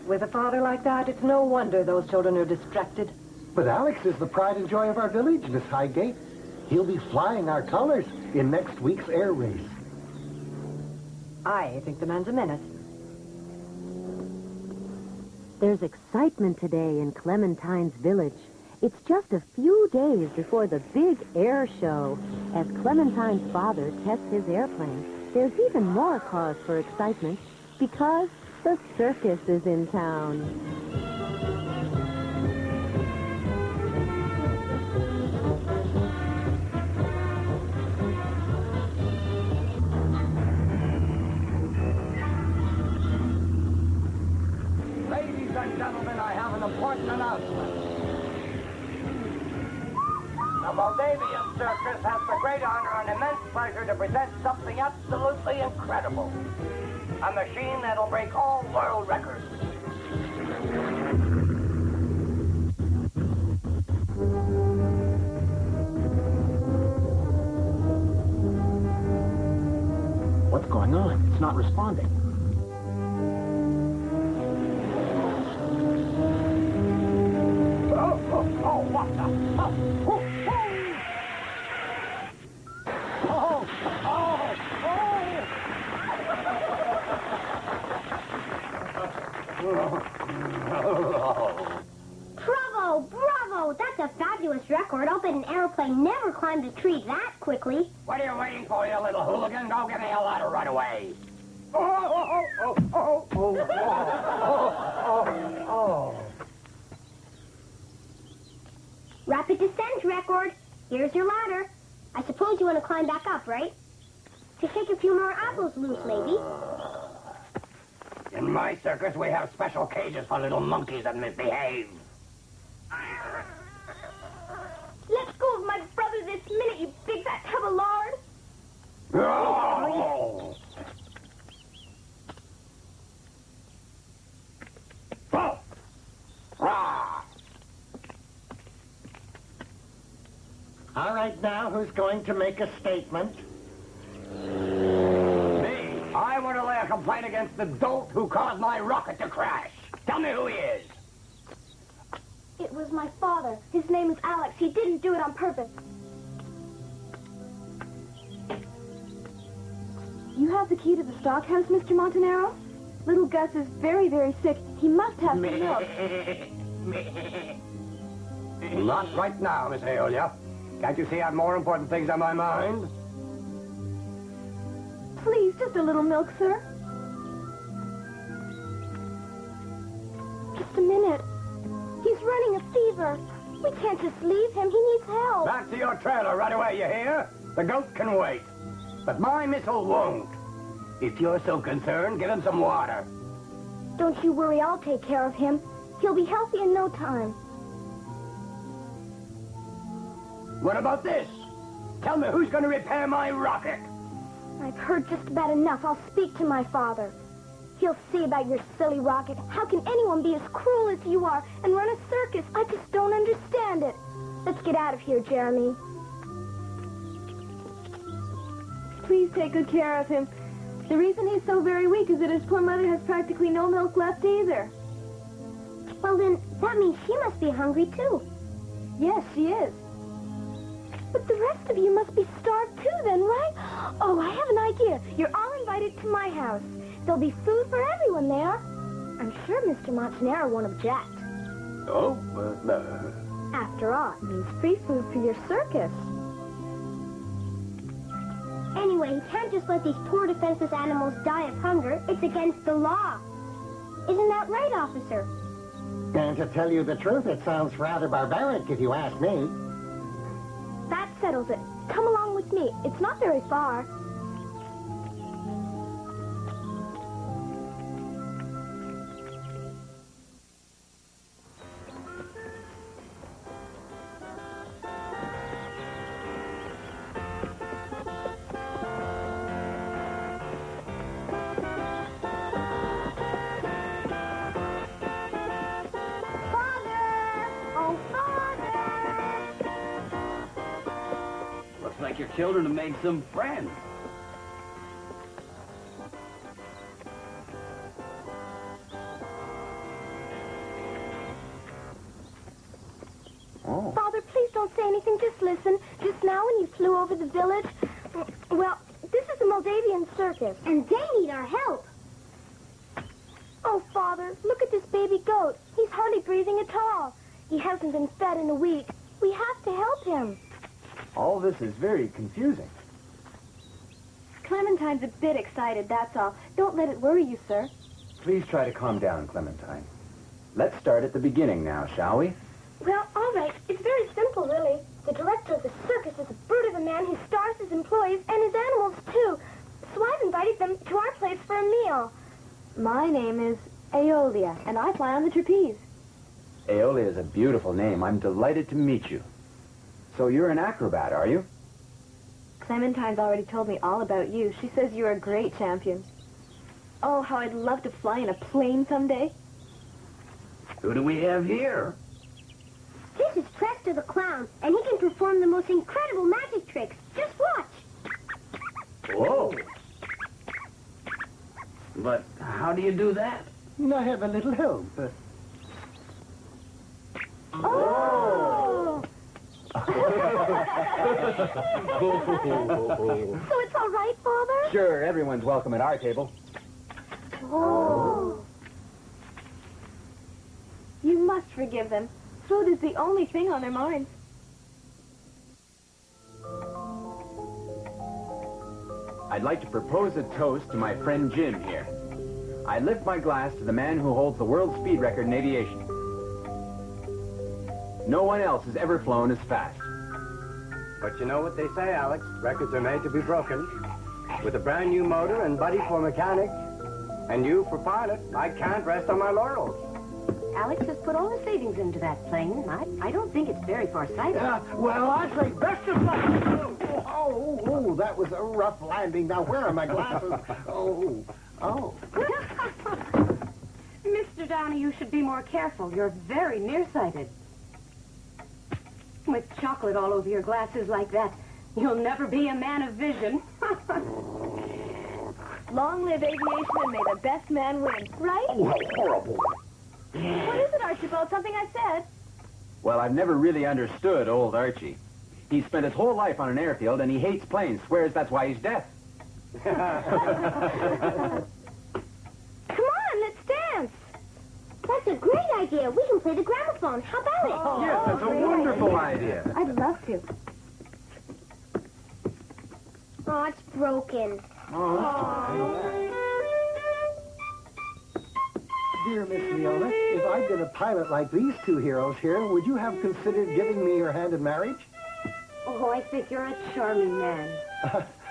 With a father like that, it's no wonder those children are distracted. But Alex is the pride and joy of our village, Miss Highgate. He'll be flying our colors in next week's air race. I think the man's a menace. There's excitement today in Clementine's village. It's just a few days before the big air show. As Clementine's father tests his airplane, there's even more cause for excitement because the circus is in town. Ladies and gentlemen, I have an important announcement. The Moldavian Circus has the great honor and immense pleasure to present something absolutely incredible. A machine that'll break all world records. What's going on? It's not responding. Oh, what the? Bravo, bravo! That's a fabulous record. I'll bet an airplane never climbed a tree that quickly. What are you waiting for, you little hooligan? Go get the hell out of right away. Rapid descent record. Here's your ladder. I suppose you want to climb back up, right? To shake a few more apples loose, maybe. In my circus, we have special cages for little monkeys that misbehave. Let go of my brother this minute, you big fat tub of lard. Oh! Oh! Rah! All right, now, who's going to make a statement? Me. I want to lay a complaint against the dolt who caused my rocket to crash. Tell me who he is. It was my father. His name is Alex. He didn't do it on purpose. You have the key to the stockhouse, Mr. Montanaro? Little Gus is very, very sick. He must have some milk. Not right now, Miss Aeolia. Can't you see I have more important things on my mind? Please, just a little milk, sir. Just a minute. He's running a fever. We can't just leave him. He needs help. Back to your trailer right away, you hear? The goat can wait. But my missile won't. If you're so concerned, give him some water. Don't you worry. I'll take care of him. He'll be healthy in no time. What about this? Tell me who's going to repair my rocket? I've heard just about enough. I'll speak to my father. He'll see about your silly rocket. How can anyone be as cruel as you are and run a circus? I just don't understand it. Let's get out of here, Jeremy. Please take good care of him. The reason he's so very weak is that his poor mother has practically no milk left either. Well, then, that means she must be hungry, too. Yes, she is. But the rest of you must be starved, too, then, right? Oh, I have an idea. You're all invited to my house. There'll be food for everyone there. I'm sure Mr. Montanaro won't object. Oh, After all, it means free food for your circus. Anyway, you can't just let these poor defenseless animals die of hunger. It's against the law. Isn't that right, officer? And to tell you the truth, it sounds rather barbaric if you ask me. That settles it. Come along with me. It's not very far. Like your children have made some friends. Oh. Father, please don't say anything. Just listen. Just now when you flew over the village, well, this is the Moldavian circus. And they need our help. Oh, Father, look at this baby goat. He's hardly breathing at all. He hasn't been fed in a week. We have to help him. All this is very confusing. Clementine's a bit excited, that's all. Don't let it worry you, sir. Please try to calm down, Clementine. Let's start at the beginning now, shall we? Well, all right. It's very simple, really. The director of the circus is a brute of a man who starves his employees and his animals, too. So I've invited them to our place for a meal. My name is Aeolia, and I fly on the trapeze. Aeolia is a beautiful name. I'm delighted to meet you. So you're an acrobat, are you? Clementine's already told me all about you. She says you're a great champion. Oh, how I'd love to fly in a plane someday. Who do we have here? This is Presto the Clown, and he can perform the most incredible magic tricks. Just watch. Whoa. But how do you do that? I have a little help. Oh! So it's all right, Father? Sure, everyone's welcome at our table. Oh. You must forgive them. Food is the only thing on their minds. I'd like to propose a toast to my friend Jim here. I lift my glass to the man who holds the world speed record in aviation. No one else has ever flown as fast. But you know what they say, Alex. Records are made to be broken. With a brand new motor and Buddy for mechanic, and you for pilot, I can't rest on my laurels. Alex has put all the savings into that plane. I don't think it's very farsighted. Well, I say best of luck. Oh, that was a rough landing. Now, where are my glasses? Oh. Mr. Downey, you should be more careful. You're very nearsighted. With chocolate all over your glasses like that, you'll never be a man of vision. Long live aviation and may the best man win, right? Oh, how horrible. What is it, Archibald? Something I said? Well, I've never really understood old Archie. He spent his whole life on an airfield, and he hates planes, swears that's why he's deaf. Come on, let's dance. That's a great idea. We can play the gramophone. How about it? Yes, that's a wonderful idea. I'd love to. Oh, it's broken. Dear Miss Leona, if I'd been a pilot like these two heroes here, would you have considered giving me your hand in marriage? Oh, I think you're a charming man.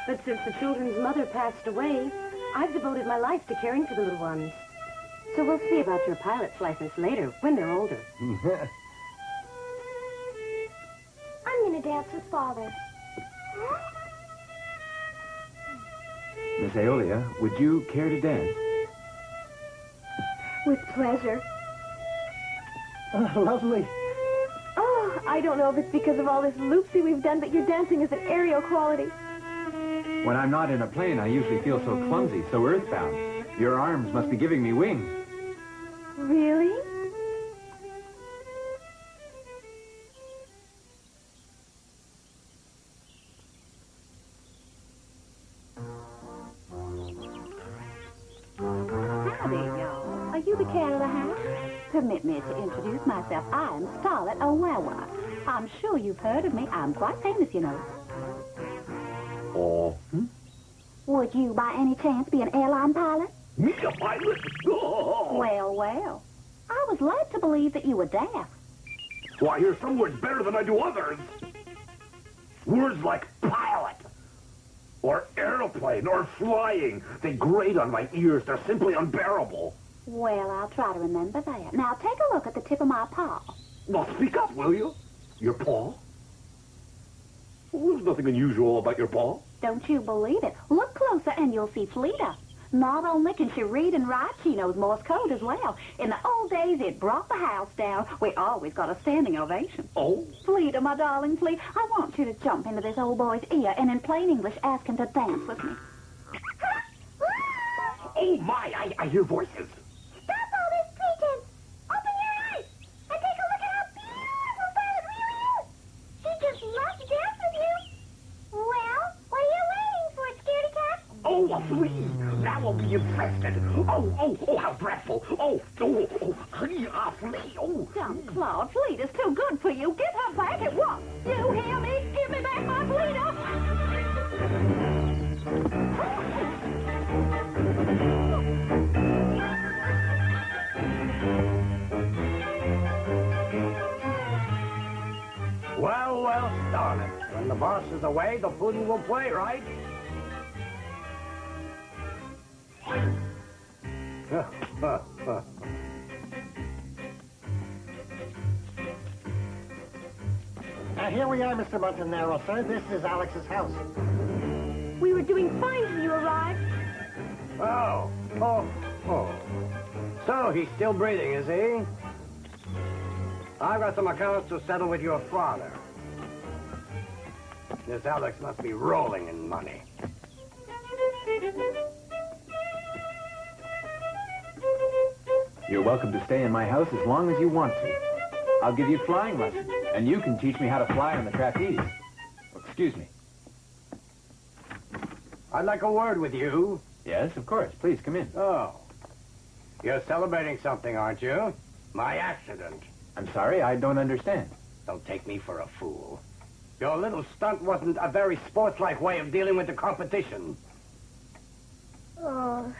But since the children's mother passed away, I've devoted my life to caring for the little ones. So we'll see about your pilot's license later, when they're older. I'm going to dance with Father. Miss Aeolia, would you care to dance? With pleasure. Lovely. Oh, I don't know if it's because of all this loopsy we've done, but your dancing is an aerial quality. When I'm not in a plane, I usually feel so clumsy, so earthbound. Your arms must be giving me wings. Really? Howdy, y'all. Are you the cat of the house? Permit me to introduce myself. I'm Starlet Owawa. I'm sure you've heard of me. I'm quite famous, you know. Would you, by any chance, be an airline pilot? Me, a pilot? Oh. Well. I was led to believe that you were deaf. Well, I hear some words better than I do others. Words like pilot, or airplane, or flying. They grate on my ears. They're simply unbearable. Well, I'll try to remember that. Now, take a look at the tip of my paw. Well, speak up, will you? Your paw? Well, there's nothing unusual about your paw. Don't you believe it? Look closer and you'll see Fleeta. Not only can she read and write, she knows Morse code as well. In the old days, it brought the house down. We always got a standing ovation. Oh? Fleeta, my darling Fleeta, I want you to jump into this old boy's ear and in plain English ask him to dance with me. Oh, my, I hear voices. Stop all this pretense. Open your eyes and take a look at how beautiful Violet really infested. Oh, how dreadful. Flee. Oh. Dumb Claude, Fleeta's too good for you. Get her back at once. You hear me? Give me back my Fleeta. Well, darn it. When the boss is away, the pudding will play, right? Here we are, Mr. Montanaro, sir. This is Alex's house. We were doing fine till you arrived. Oh. So, he's still breathing, is he? I've got some accounts to settle with your father. This Alex must be rolling in money. You're welcome to stay in my house as long as you want to. I'll give you flying lessons, and you can teach me how to fly on the trapeze. Excuse me. I'd like a word with you. Yes, of course. Please, come in. Oh. You're celebrating something, aren't you? My accident. I'm sorry, I don't understand. Don't take me for a fool. Your little stunt wasn't a very sports-like way of dealing with the competition. Oh.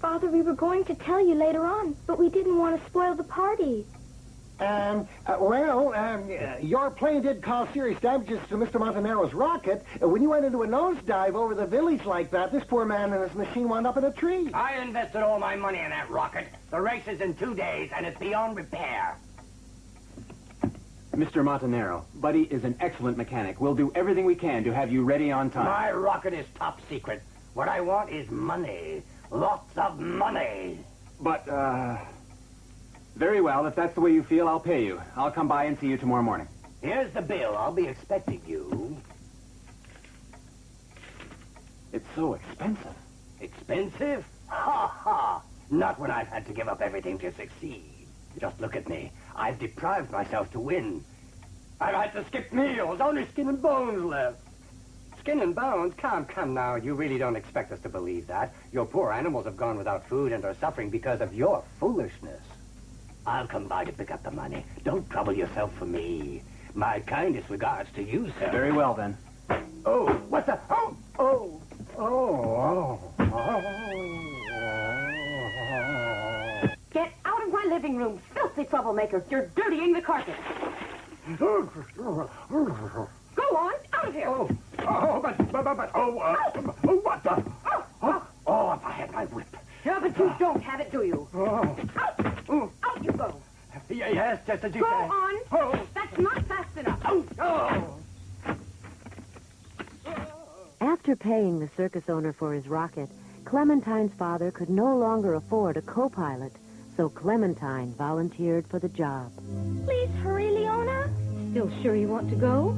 Father, we were going to tell you later on, but we didn't want to spoil the party. Your plane did cause serious damages to Mr. Montanaro's rocket. When you went into a nosedive over the village like that, this poor man and his machine wound up in a tree. I invested all my money in that rocket. The race is in 2 days, and it's beyond repair. Mr. Montanaro, Buddy is an excellent mechanic. We'll do everything we can to have you ready on time. My rocket is top secret. What I want is money. Lots of money. But, very well. If that's the way you feel, I'll pay you. I'll come by and see you tomorrow morning. Here's the bill. I'll be expecting you. It's so expensive. Expensive? Ha ha! Not when I've had to give up everything to succeed. Just look at me. I've deprived myself to win. I've had to skip meals. Only skin and bones left. Skin and bones? Come now. You really don't expect us to believe that. Your poor animals have gone without food and are suffering because of your foolishness. I'll come by to pick up the money. Don't trouble yourself for me. My kindest regards to you, sir. Very well, then. Oh, what's that? Oh. Get out of my living room, filthy troublemaker. You're dirtying the carpet. Go on, out of here. What the? Oh, if I had my whip. Yeah, but you don't have it, do you? Out you go. Yes, just as you Go say. on. That's not fast enough. After paying the circus owner for his rocket, Clementine's father could no longer afford a co-pilot, so Clementine volunteered for the job. Please hurry, Leona. Still sure you want to go?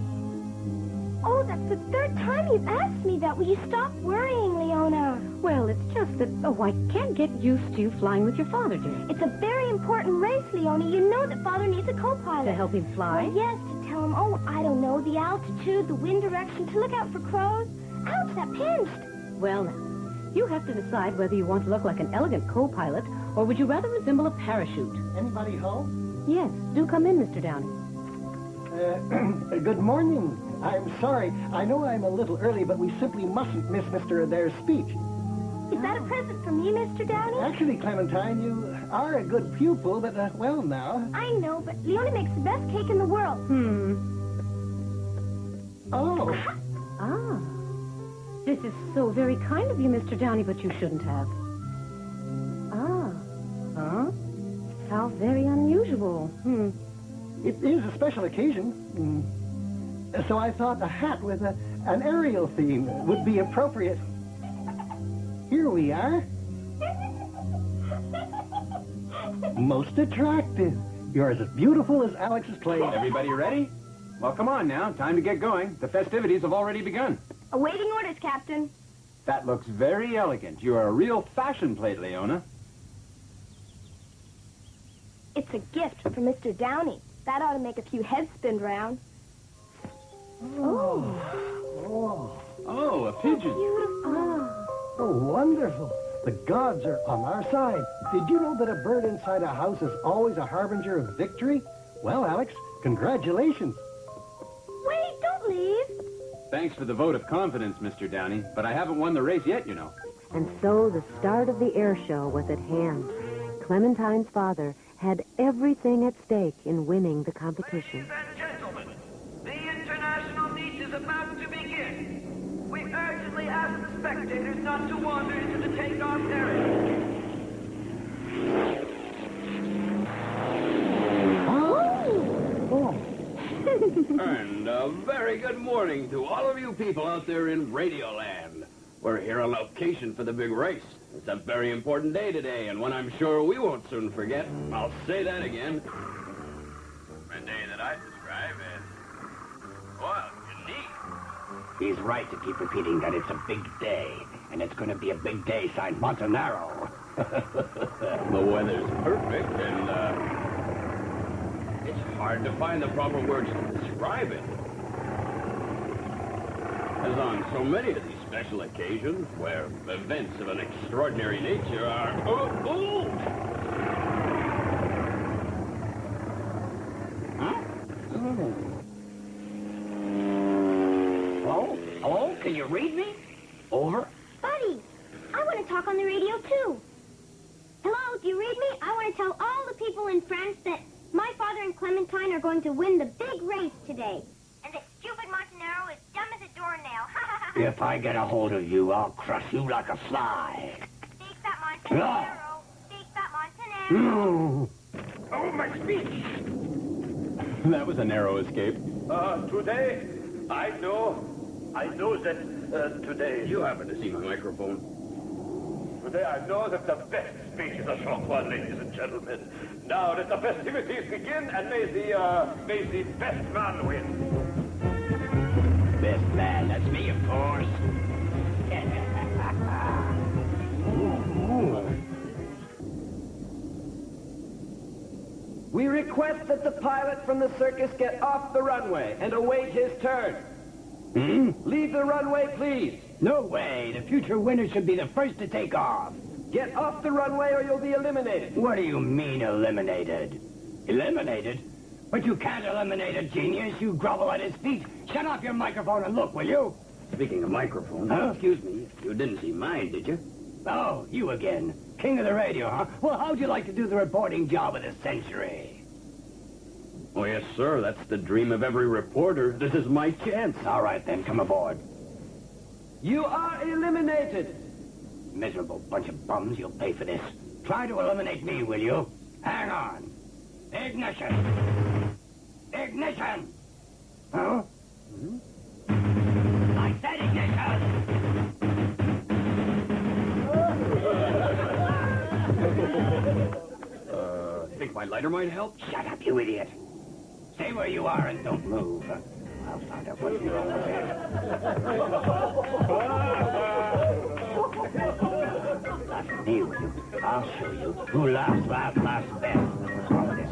Oh, that's the 3rd time you've asked me that. Will you stop worrying, Leona? Well, it's just that, I can't get used to you flying with your father, dear. It's a very important race, Leona. You know that Father needs a co-pilot. To help him fly? Well, yes, to tell him, I don't know, the altitude, the wind direction, to look out for crows. Ouch, that pinched. Well, now, you have to decide whether you want to look like an elegant co-pilot, or would you rather resemble a parachute? Anybody home? Yes, do come in, Mr. Downey. Good morning. I'm sorry. I know I'm a little early, but we simply mustn't miss Mr. Adair's speech. Is that a present for me, Mr. Downey? Actually, Clementine, you are a good pupil, but, well, now. I know, but Leona makes the best cake in the world. Oh. Ah. This is so very kind of you, Mr. Downey, but you shouldn't have. Ah. Huh? How very unusual. It is a special occasion. So I thought a hat with an aerial theme would be appropriate. Here we are. Most attractive. You're as beautiful as Alex's play. Everybody ready? Well, come on now. Time to get going. The festivities have already begun. Awaiting orders, Captain. That looks very elegant. You're a real fashion plate, Leona. It's a gift for Mr. Downey. That ought to make a few heads spin round. Oh, a pigeon. Oh, wonderful. The gods are on our side. Did you know that a bird inside a house is always a harbinger of victory? Well, Alex, congratulations. Wait, don't leave. Thanks for the vote of confidence, Mr. Downey, but I haven't won the race yet, you know. And so the start of the air show was at hand. Clementine's father had everything at stake in winning the competition. Ladies and gentlemen, the international meet is about to begin. We urgently ask the spectators not to wander into the takeoff area. And a very good morning to all of you people out there in Radioland. We're here on location for the big race. It's a very important day today, and one I'm sure we won't soon forget. I'll say that again. A day that I describe as, well, unique. He's right to keep repeating that it's a big day, and it's going to be a big day, signed Montanaro. The weather's perfect, and, it's hard to find the proper words to describe it. As on so many of these special occasions, where events of an extraordinary nature are... Huh? Hello? Hello? Can you read me? Over? Buddy, I want to talk on the radio, too. Hello, do you read me? I want to tell all the people in France that my father and Clementine are going to win the big race today. And that stupid Montanaro is dumb as a doornail. If I get a hold of you, I'll crush you like a fly. Big fat Montanaro. Big fat Montanaro. Oh, my speech! That was a narrow escape. Today, I know that today... You happen to see my microphone. Today I know that the best speech is a short one, ladies and gentlemen. Now let the festivities begin, and may the best man win. Best man, that's me, of course. We request that the pilot from the circus get off the runway and await his turn. Leave the runway, please. No way. The future winner should be the first to take off. Get off the runway or you'll be eliminated. What do you mean, eliminated? Eliminated? But you can't eliminate a genius. You grovel at his feet. Shut off your microphone and look, will you? Speaking of microphone, excuse me, you didn't see mine, did you? Oh, you again. King of the radio, huh? Well, how'd you like to do the reporting job of the century? Oh, yes, sir. That's the dream of every reporter. This is my chance. All right, then. Come aboard. You are eliminated. Miserable bunch of bums. You'll pay for this. Try to eliminate me, will you? Hang on. Ignition. Ignition. Huh? I said ignition. Think my lighter might help? Shut up, you idiot. Stay where you are and don't move. I'll find out what's wrong with it. That's me, will you? I'll show you who laughs best. What's wrong with this?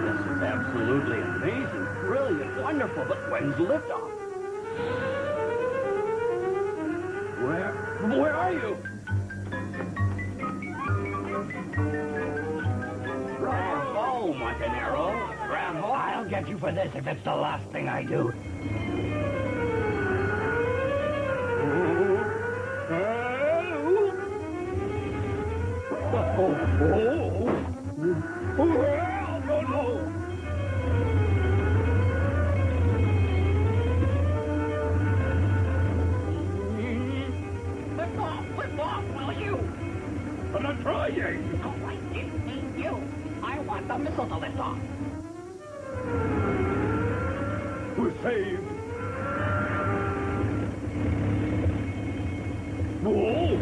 This is absolutely amazing, brilliant, wonderful, but when's liftoff? Where are you? Bravo, Montanaro. Bravo. I'll get you for this if it's the last thing I do. No. Lift off, will you? I'm not trying. Oh, I didn't mean you. I want the missile to lift off. We're saved. Whoa.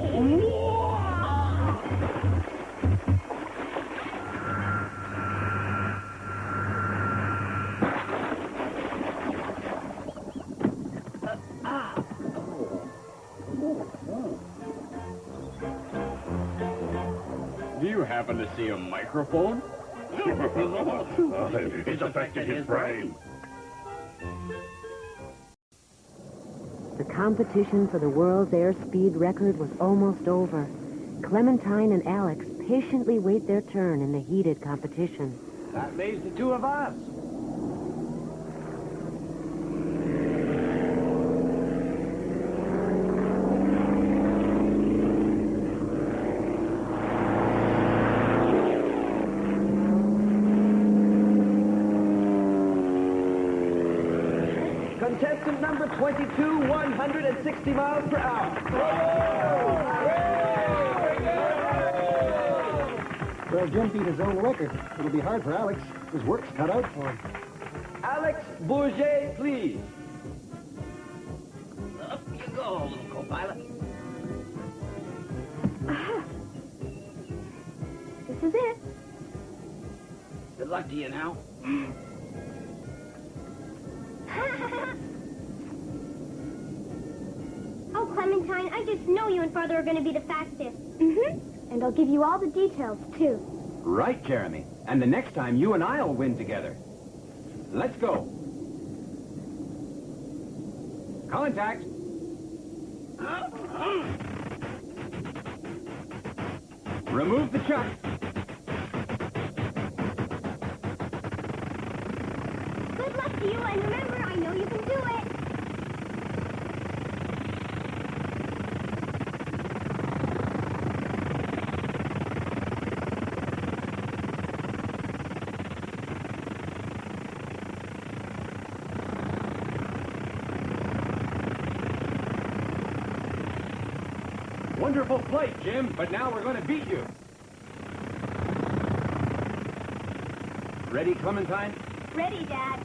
happen to see a microphone? It's affected his brain. The competition for the world's airspeed record was almost over. Clementine and Alex patiently wait their turn in the heated competition. That leaves the two of us. Contestant number 22, 160 miles per hour. Well, Jim beat his own record. It'll be hard for Alex. His work's cut out for him. Alex Bourget, please. Up you go, little co-pilot. This is it. Good luck to you now. Oh, Clementine, I just know you and Father are going to be the fastest. Mm-hmm. And I'll give you all the details, too. Right, Jeremy. And the next time, you and I'll win together. Let's go. Contact. Remove the chuck. Good luck to you, and remember, I know you can do it. Wonderful flight, Jim, but now we're going to beat you. Ready, Clementine? Ready, Dad.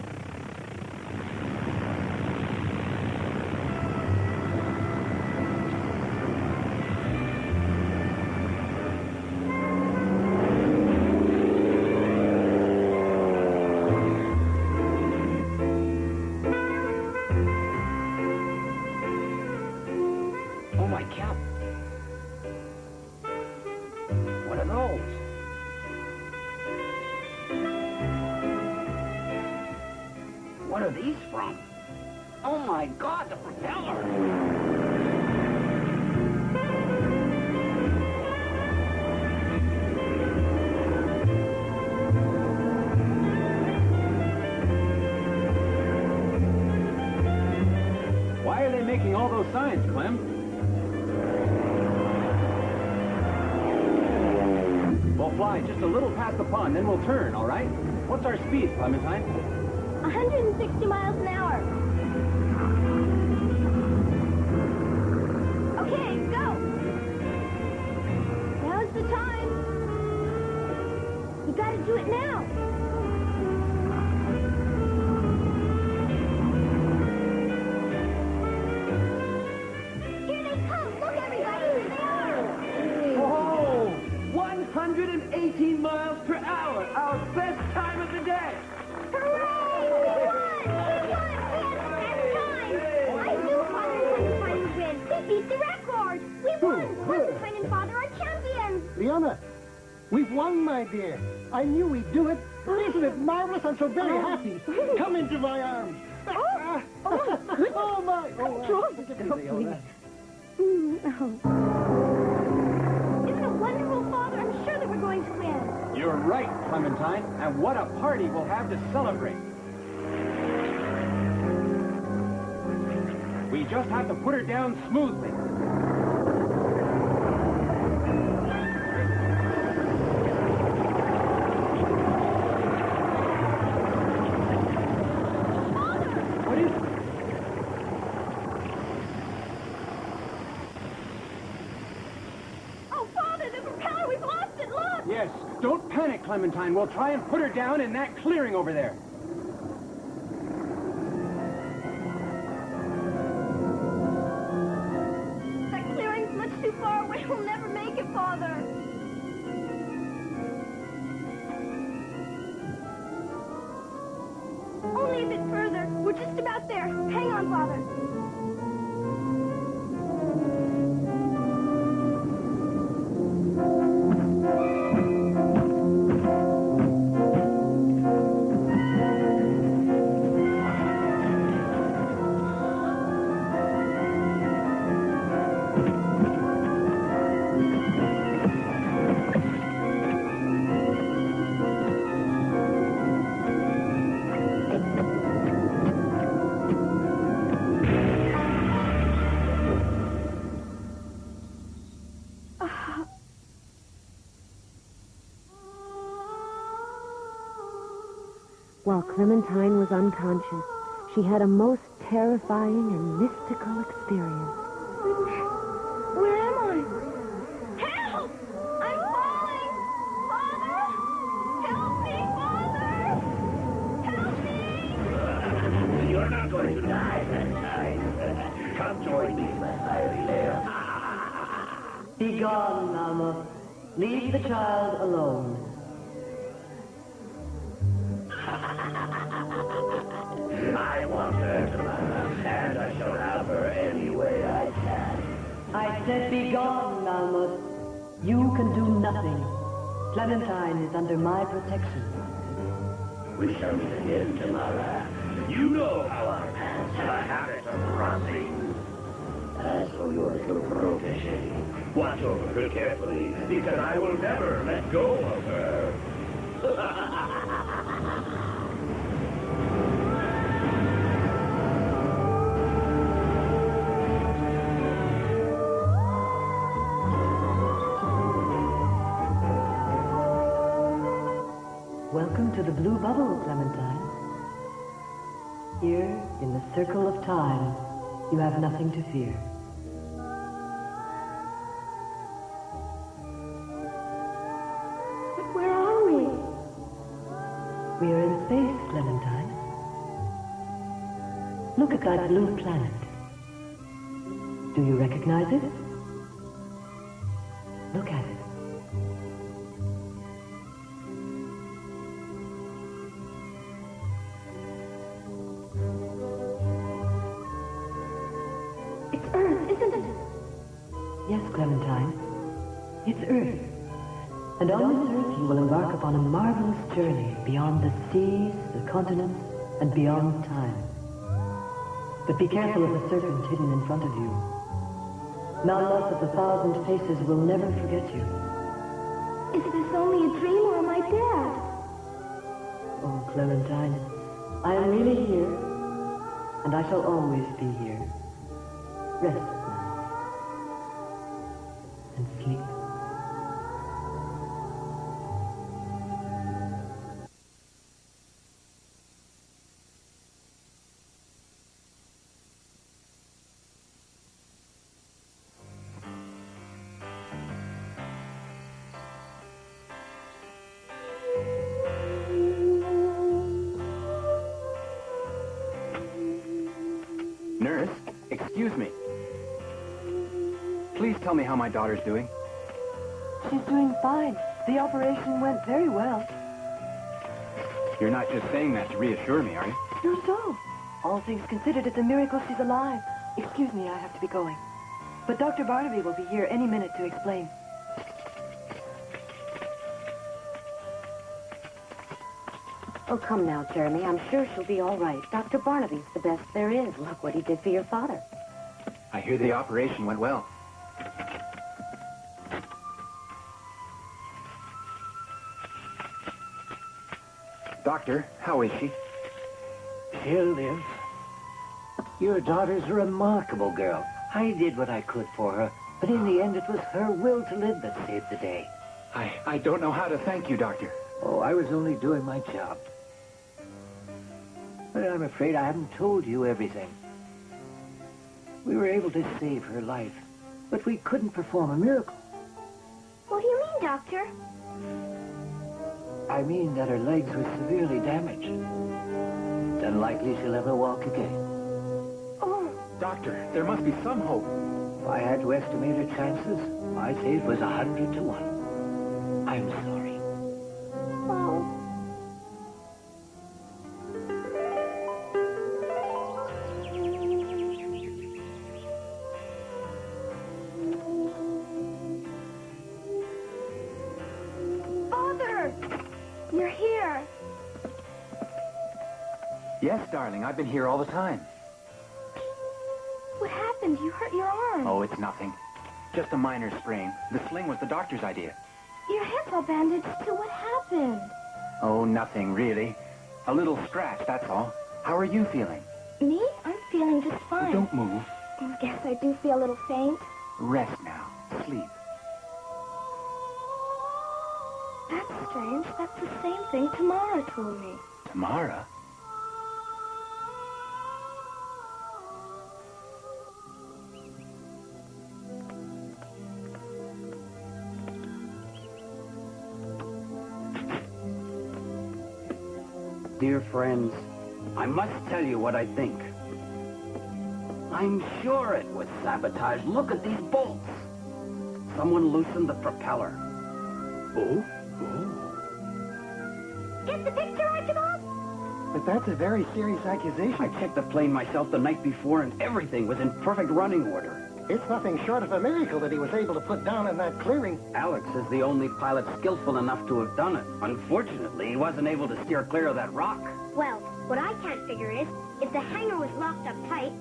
Oh, my cap. What are those? What are these from? Oh, my God, the propeller! Why are they making all those signs, Clem? We'll fly just a little past the pond, then we'll turn, all right? What's our speed, Clementine? 160 miles an hour. Okay, go. Now's the time. You gotta do it now. Here they come. Look, everybody. Here they are. Oh, 118 miles per hour. Our best time of the day. Hooray! We won! I knew Father and Clementine would win. They beat the record. We won. Clementine and Father are champions. Leona, we've won, my dear. I knew we'd do it. Isn't it marvelous? I'm so very happy. Come into my arms. Oh, my. Look at me, Leona. Isn't it wonderful, Father? I'm sure that we're going to win. You're right, Clementine. And what a party we'll have to celebrate. We just have to put her down smoothly. What is it? Oh, Father, the propeller, we've lost it, look! Yes, don't panic, Clementine. We'll try and put her down in that clearing over there. That clearing's much too far away. We'll never make it, Father. Only a bit further. We're just about there. Hang on, Father. Clementine was unconscious, she had a most terrifying and mystical experience. Where am I? Help! I'm falling! Father! Help me, Father! Help me! You're not going to die that time. Come join me, my fiery lair. Be gone, Mama. Leave the child alone. I want her tomorrow, and I shall have her any way I can. I said be gone, Nalmud. You can do nothing. Clementine is under my protection. We shall meet again tomorrow. You know how our paths have a habit of crossing. As for your little protege, watch over her carefully, because I will never let go of her. Welcome to the Blue Bubble, Clementine. Here, in the circle of time, you have nothing to fear. But where are we? We are in space, Clementine. Look at that blue planet. Do you recognize it? Look at it. It's Earth, isn't it? Yes, Clementine. It's Earth. And on this Earth you will embark upon a marvelous journey beyond the seas, the continents, and beyond time. But be careful of the serpent hidden in front of you. Nalmas of the thousand faces will never forget you. Is this only a dream or am I dead? Oh, Clementine, I am really here, and I shall always be here. Rest now. And sleep. Nurse, excuse me. Please tell me how my daughter's doing. She's doing fine. The operation went very well. You're not just saying that to reassure me, are you? No, so. All things considered, it's a miracle she's alive. Excuse me, I have to be going. But Dr. Barnaby will be here any minute to explain. Oh, come now, Jeremy. I'm sure she'll be all right. Dr. Barnaby's the best there is. Look what he did for your father. I hear the operation went well. Doctor, how is she? She'll live. Your daughter's a remarkable girl. I did what I could for her, but in the end it was her will to live that saved the day. I don't know how to thank you, Doctor. Oh, I was only doing my job. But I'm afraid I haven't told you everything. We were able to save her life, but we couldn't perform a miracle. What do you mean, Doctor? I mean that her legs were severely damaged. It's unlikely she'll ever walk again. Oh, Doctor, there must be some hope. If I had to estimate her chances, I'd say it was 100 to 1. I'm sorry. oh. Father! You're here. Yes, darling, I've been here all the time. What happened? You hurt your arm. Oh, it's nothing. Just a minor sprain. The sling was the doctor's idea. Your head's all bandaged too. What happened? Oh, nothing, really. A little scratch, that's all. How are you feeling? Me? I'm feeling just fine. Don't move. I guess I do feel a little faint. Rest now. Sleep. That's strange. That's the same thing Tamara told me. Tamara? dear friends, I must tell you what I think. I'm sure it was sabotage. Look at these bolts. Someone loosened the propeller. Oh? Get the picture, Archibald? But that's a very serious accusation. I checked the plane myself the night before, and everything was in perfect running order. It's nothing short of a miracle that he was able to put down in that clearing. Alex is the only pilot skillful enough to have done it. Unfortunately, he wasn't able to steer clear of that rock. Well, what I can't figure is, if the hangar was locked up tight,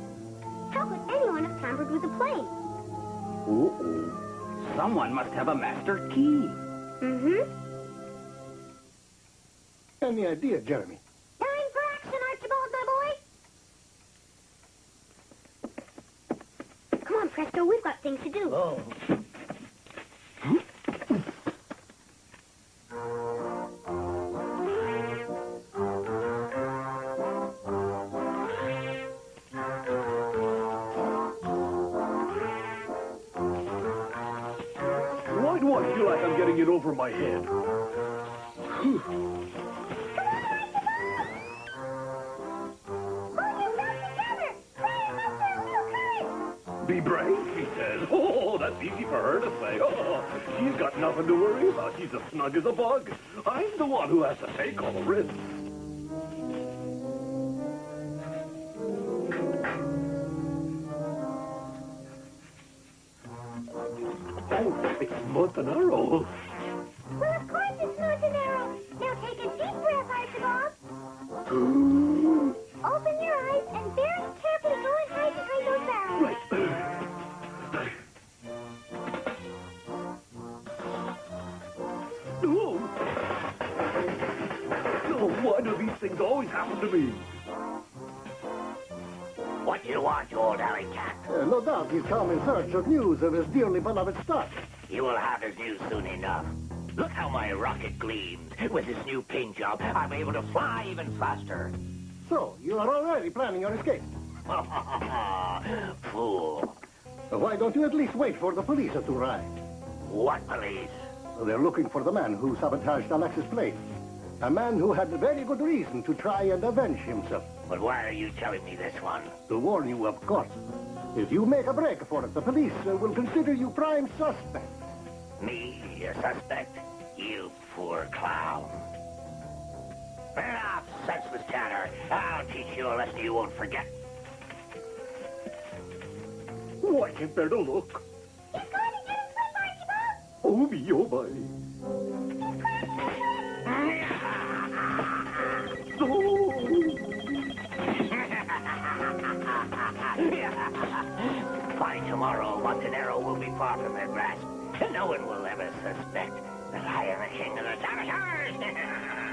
how could anyone have tampered with the plane? Uh-oh. Someone must have a master key. Mm-hmm. Any idea, Jeremy? Time for action, Archibald, my boy! Come on, Presto, we've got things to do. Oh. Why do I feel like I'm getting it over my head? Be brave, she says. Oh, that's easy for her to say. Oh, she's got nothing to worry about. She's as snug as a bug. I'm the one who has to take all the risks. Oh, it's Montanaro. Well, of course it's Montanaro. Now take a deep breath, Archibald. Open your eyes and very carefully go and hide behind those barrels. Right. Oh, why do these things always happen to me? What do you want, you old alley cat? No doubt he's come in search of news of his dearly beloved stock. You will have his news soon enough. Look how my rocket gleams. With this new paint job, I'm able to fly even faster. So, you are already planning your escape. Fool. Why don't you at least wait for the police to arrive? What police? They're looking for the man who sabotaged Alex's plane. A man who had very good reason to try and avenge himself. But why are you telling me this one? To warn you, of course. If you make a break for it, the police will consider you prime suspect. Me, a suspect? You poor clown. Enough senseless chatter. I'll teach you a lesson you won't forget. Oh, I can't bear to look. He's going to get a slip, Archibald. Oh, me, oh, my. By tomorrow, Montanaro will be far from their grasp, and no one will ever suspect that I am the king of the saboteurs.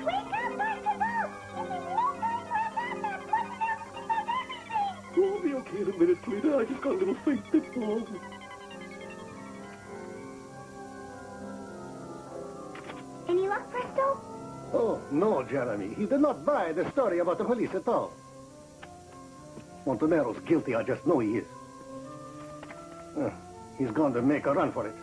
Wake up, Archibald! This is no time for a nap. Montanaro can find everything. We'll be okay in a minute, Cleta. I just got a little faint this long. Any luck, Presto? Oh, no, Jeremy. He did not buy the story about the police at all. Montanaro's guilty, I just know he is. He's going to make a run for it.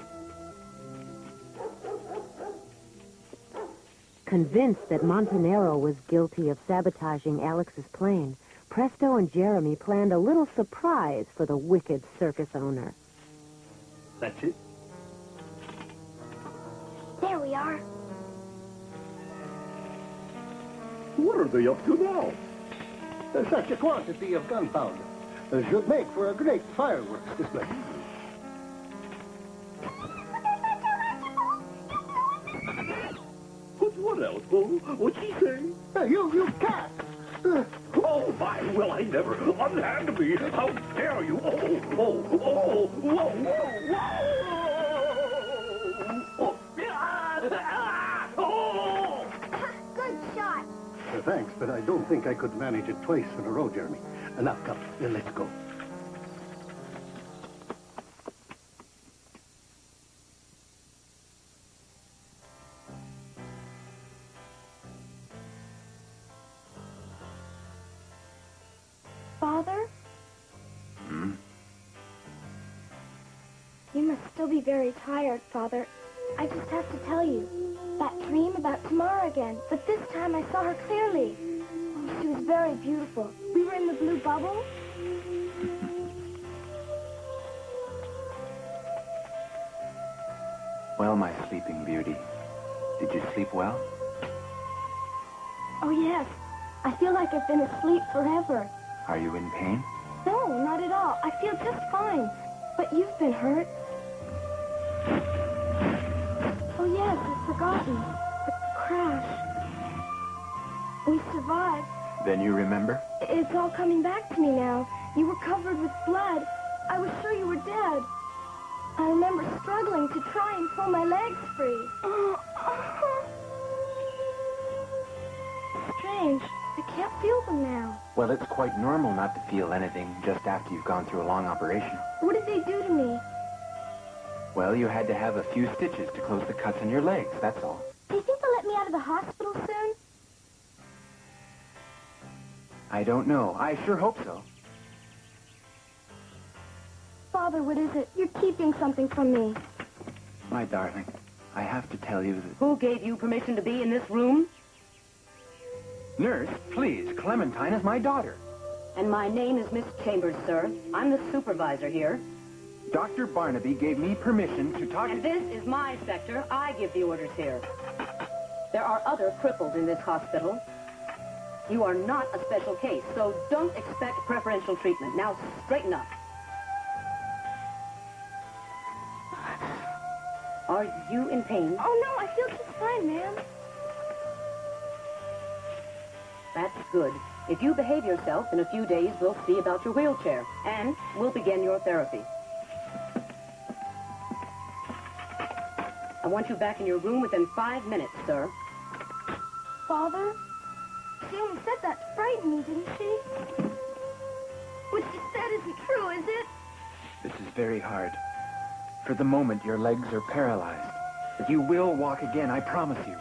Convinced that Montanaro was guilty of sabotaging Alex's plane, Presto and Jeremy planned a little surprise for the wicked circus owner. That's it? There we are. What are they up to now? Such a quantity of gunpowder should make for a great fireworks display. What else? Oh, what's she saying? You cat! Oh, my, well, I never. Unhand me. How dare you? Oh, whoa, whoa. Good shot. Thanks, but I don't think I could manage it twice in a row, Jeremy. Now, come, let's go. Father? Hmm? You must still be very tired, Father. I just have to tell you. That dream about tomorrow again, but this time I saw her clearly. She was very beautiful. We were in the blue bubble. Well, my sleeping beauty, did you sleep well? Oh, yes. I feel like I've been asleep forever. Are you in pain? No, not at all. I feel just fine. But you've been hurt. Oh, yes, I've forgotten. The crash. We survived. Then you remember? It's all coming back to me now. You were covered with blood. I was sure you were dead. I remember struggling to try and pull my legs free. Strange. I can't feel them now. Well, it's quite normal not to feel anything just after you've gone through a long operation. What did they do to me? Well, you had to have a few stitches to close the cuts on your legs, that's all. Do you think they'll let me out of the hospital soon? I don't know. I sure hope so. Father, what is it? You're keeping something from me. My darling, I have to tell you that... Who gave you permission to be in this room? Nurse, please, Clementine is my daughter. And my name is Miss Chambers, sir. I'm the supervisor here. Dr. Barnaby gave me permission to talk... And this is my sector. I give the orders here. There are other cripples in this hospital. You are not a special case, so don't expect preferential treatment. Now, straighten up. Are you in pain? Oh, no, I feel just fine, ma'am. That's good. If you behave yourself, in a few days, we'll see about your wheelchair. And we'll begin your therapy. I want you back in your room within 5 minutes, sir. Father? She only said that to frighten me, didn't she? What she said isn't true, is it? This is very hard. For the moment, your legs are paralyzed. But you will walk again, I promise you.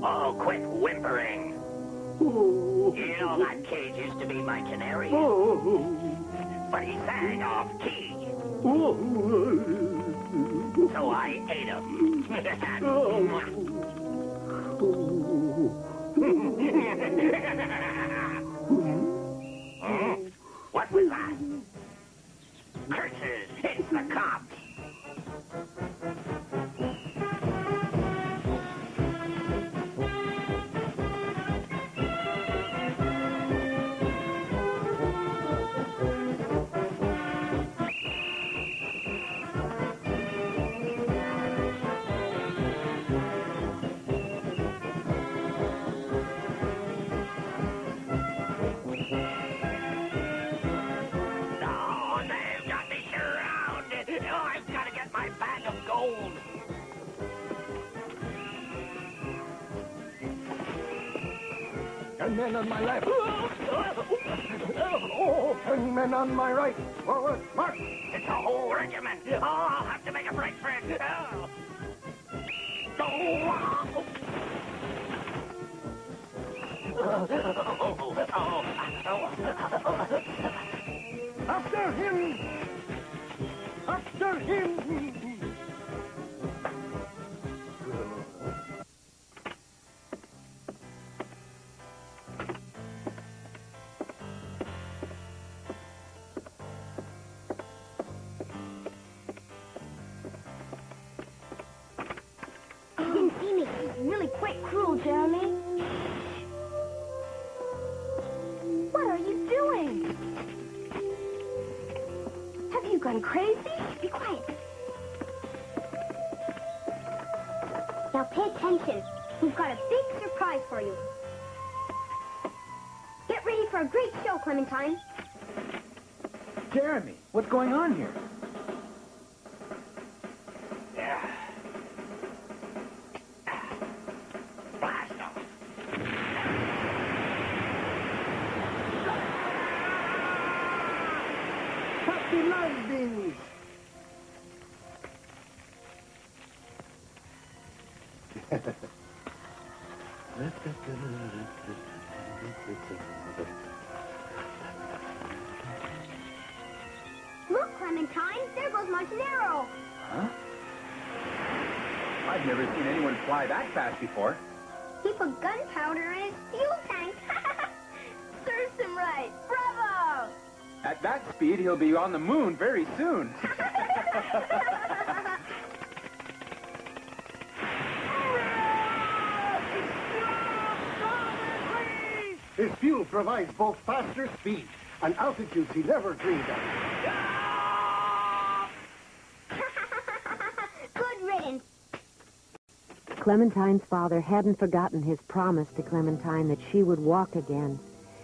Oh, quit whimpering. You know that cage used to be my canary. But he sang off key. So I ate him. What was that? Curses! It's the cops! Men on my left. And men on my right. Forward, march. It's a whole regiment. Oh, I'll have to make a break for it. After him! After him! Really quite cruel, Jeremy. What are you doing? Have you gone crazy? Be quiet. Now pay attention. We've got a big surprise for you. Get ready for a great show, Clementine. Jeremy, what's going on here? Happy landings! Clementine. There goes Montanero. Huh? I've never seen anyone fly that fast before. He put gunpowder in his fuel tank. Serves him right. Bravo! At that speed, he'll be on the moon very soon. His fuel provides both faster speed and altitudes he never dreamed of. Good riddance. Clementine's father hadn't forgotten his promise to Clementine that she would walk again.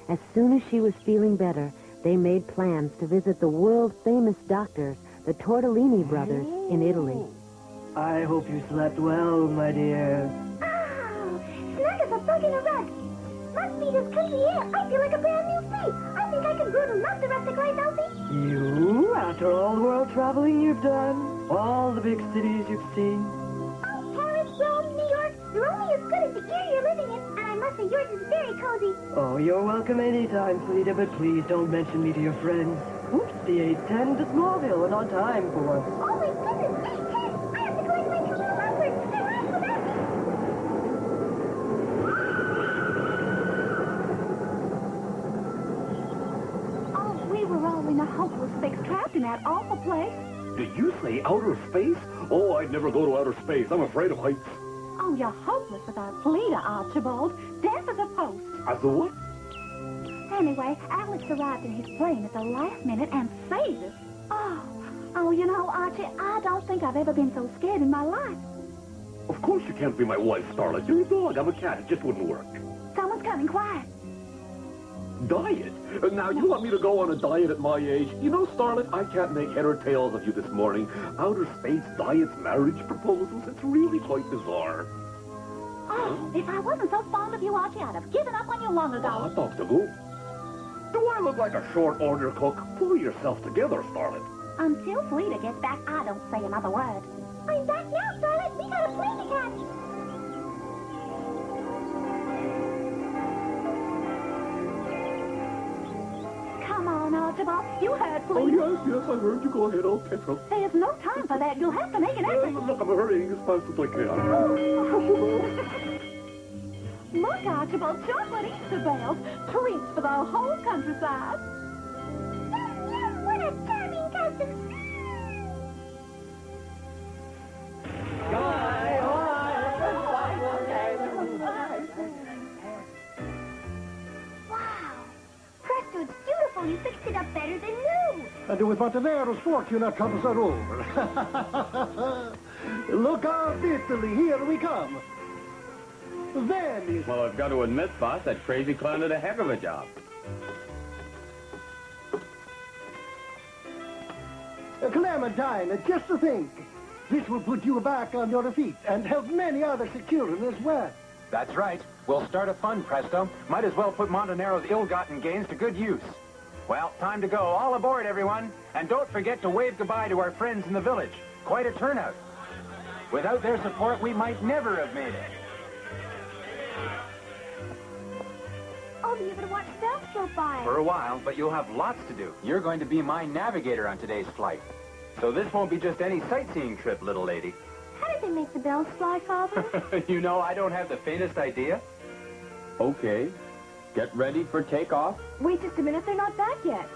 As soon as she was feeling better, they made plans to visit the world-famous doctors, the Tortellini brothers, in Italy. I hope you slept well, my dear. Oh, snug as a bug in a rug. Must be this country air. I feel like a brand new feet. I think I can grow to love the rustic life, Elsie. You, after all the world traveling you've done, all the big cities you've seen. Oh, Paris, Rome, New York, they're only as good as the area you're living in, and I must say yours is very cozy. Oh, you're welcome anytime, Felita, but please don't mention me to your friends. Oops, the 8:10 to Smallville and on time for once. Oh, my goodness, 8:10. I have to collect my clean lumber. They're right without me. Oh, we were all in a hopeless fix, trapped in that awful place. Did you say outer space? Oh, I'd never go to outer space. I'm afraid of heights. Oh, you're hopeless without Felita, Archibald. Deaf as a post. As a what? Anyway, Alex arrived in his plane at the last minute and saved us. Oh, you know, Archie, I don't think I've ever been so scared in my life. Of course you can't be my wife, Starlet. You're a dog. I'm a cat. It just wouldn't work. Someone's coming, quiet. Diet? Now, you want me to go on a diet at my age? You know, Starlet, I can't make head or tails of you this morning. Outer space diets, marriage proposals, it's really quite bizarre. Oh, if I wasn't so fond of you, Archie, I'd have given up on you long ago. Hot dogs to go. Do I look like a short order cook? Pull yourself together, Starlet. Until Felita gets back, I don't say another word. I'm back now, Starlet. We got a plane to catch. Come on, Archibald. You heard Oh, Felita. yes, I heard you. Go ahead, I'll catch up. There's no time for that. You'll have to make an effort. Look, I'm hurrying as fast as I can. Look, Archibald, chocolate Easter bells. Treats for the whole countryside. Yum, yum, what a charming cousin. Wow. Presto, it's beautiful. You fixed it up better than new. And with Montanero's fortuna comes a rover. Look out, Italy, here we come. Venice. Well, I've got to admit, boss, that crazy clown did a heck of a job. Clementine, just to think. This will put you back on your feet and help many others children as well. That's right. We'll start a fund, Presto. Might as well put Montanero's ill-gotten gains to good use. Well, time to go. All aboard, everyone. And don't forget to wave goodbye to our friends in the village. Quite a turnout. Without their support, we might never have made it. I'll be able to watch bells go by. For a while, but you'll have lots to do. You're going to be my navigator on today's flight. So this won't be just any sightseeing trip, little lady. How did they make the bells fly, Father? You know, I don't have the faintest idea. Okay. Get ready for takeoff. Wait just a minute, they're not back yet.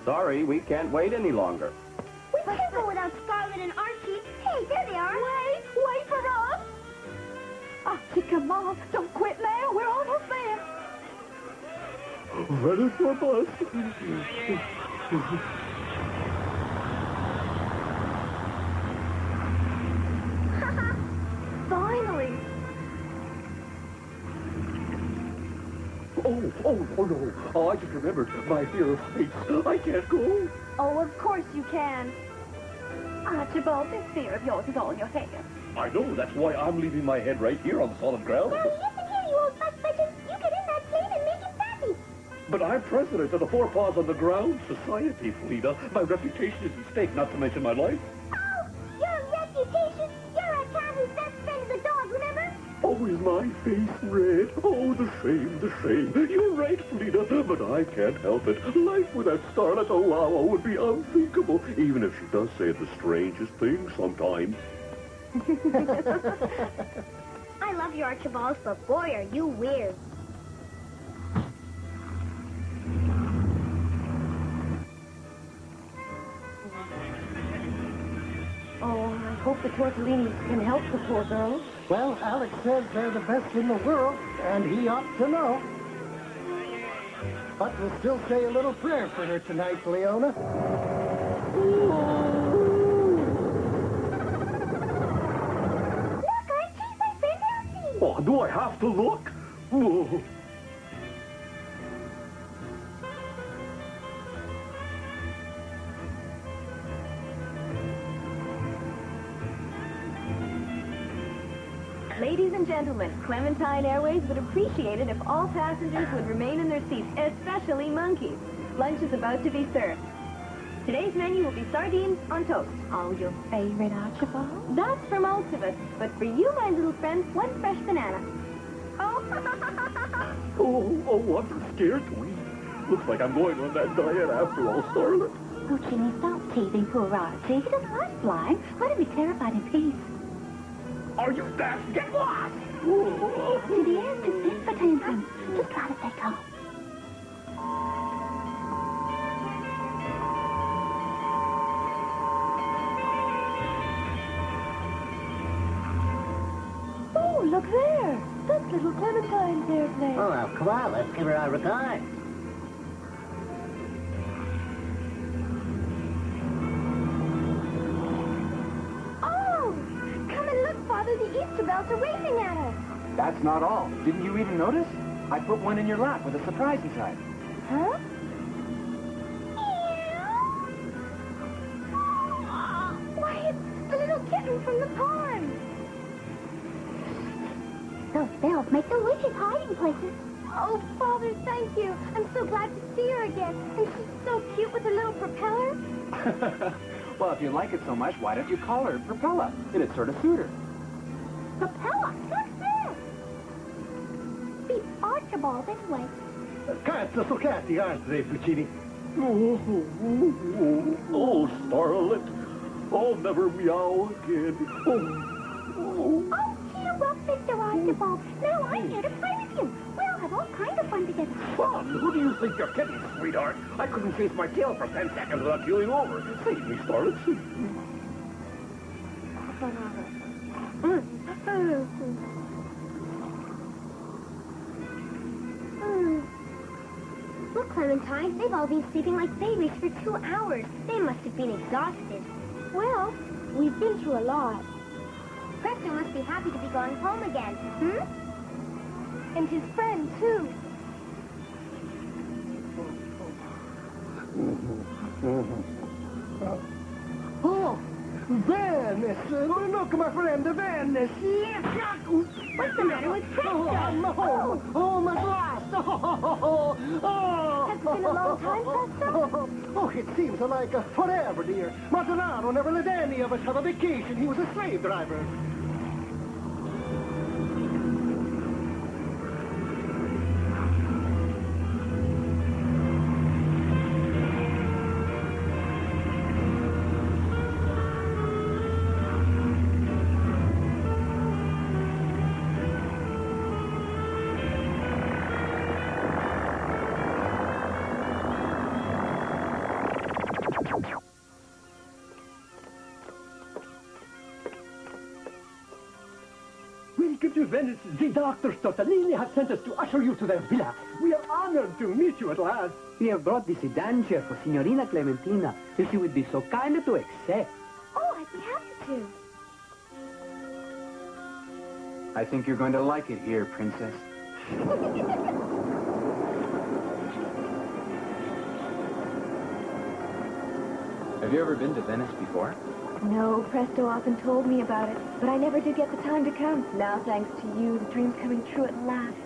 Sorry, we can't wait any longer. We can't go without Scarlet and Archie. Hey, there they are. Wait for us. Archie, come on. Don't quit now. We're almost there. Ready for bus. Finally. Oh, no. Oh, I just remembered my fear of heights. I can't go. Oh, of course you can. Archibald, this fear of yours is all in your head. I know. That's why I'm leaving my head right here on the solid ground. Now, listen here, you old butt budget. You get in that plane and make him happy. But I'm president of the Four Paws on the Ground Society, Felita. My reputation is at stake, not to mention my life. Oh, your reputation. You're a cat who's best friend is a dog, remember? Oh, is my face red? Oh, the shame, the shame. You're right, Frida, but I can't help it. Life with that starlet Owawa would be unthinkable, even if she does say the strangest things sometimes. I love you, Archibald, but boy, are you weird. Oh, I hope the tortellinis can help the poor girls. Well, Alex says they're the best in the world, and he ought to know. But we'll still say a little prayer for her tonight, Leona. Look, Archie, my friend Elsie. Oh, do I have to look? Oh. Ladies and gentlemen, Clementine Airways would appreciate it if all passengers would remain in their seats, especially monkeys. Lunch is about to be served. Today's menu will be sardines on toast. Oh, your favorite, Archibald? That's for most of us, but for you, my little friend, one fresh banana. Oh, I'm scared to eat. Looks like I'm going on that diet after all, Starlet. Oh, Jimmy, stop teasing poor Archie. He doesn't like flying. Let him be terrified in peace. Are you deaf? Get lost! To the air too thin for tantrums. Just try to stay calm. Oh, look there. That's little Clementine's airplane. Oh, well, come on, let's give her our regards. Father, the Easter bells are waving at us. That's not all. Didn't you even notice? I put one in your lap with a surprise inside. Huh? Why, it's the little kitten from the pond. Those bells make the witches' hiding places. Oh, Father, thank you. I'm so glad to see her again. And she's so cute with her little propeller. Well, if you like it so much, why don't you call her Propella? It'd sort of suit her. Propeller? What's this? Beat Archibald, anyway. Cazzo so catty, aren't they, Puccini? Oh, Starlet. I'll never meow again. Oh, cheer up, Mr. Archibald. Now I'm here to play with you. We'll have all kinds of fun together. Fun? Who do you think you're kidding, sweetheart? I couldn't chase my tail for 10 seconds without keeling over. Save me, Starlet. Save me. Look, Clementine, they've all been sleeping like babies for 2 hours. They must have been exhausted. Well, we've been through a lot. Presto must be happy to be going home again, And his friend, too. Oh, Venice! Look, my friend, Venice! What's the matter with Presto? I'm home! Home at last! Oh! Has it been a long time, Presto? Oh, it seems like forever, dear. Montanaro never let any of us have a vacation. He was a slave driver. Welcome to Venice. The doctors Tortellini have sent us to usher you to their villa. We are honored to meet you at last. We have brought the sedan chair for Signorina Clementina, if she would be so kind to accept. Oh, I'd be happy to. I think you're going to like it here, Princess. Have you ever been to Venice before? No, Presto often told me about it, but I never did get the time to come. Now, thanks to you, the dream's coming true at last.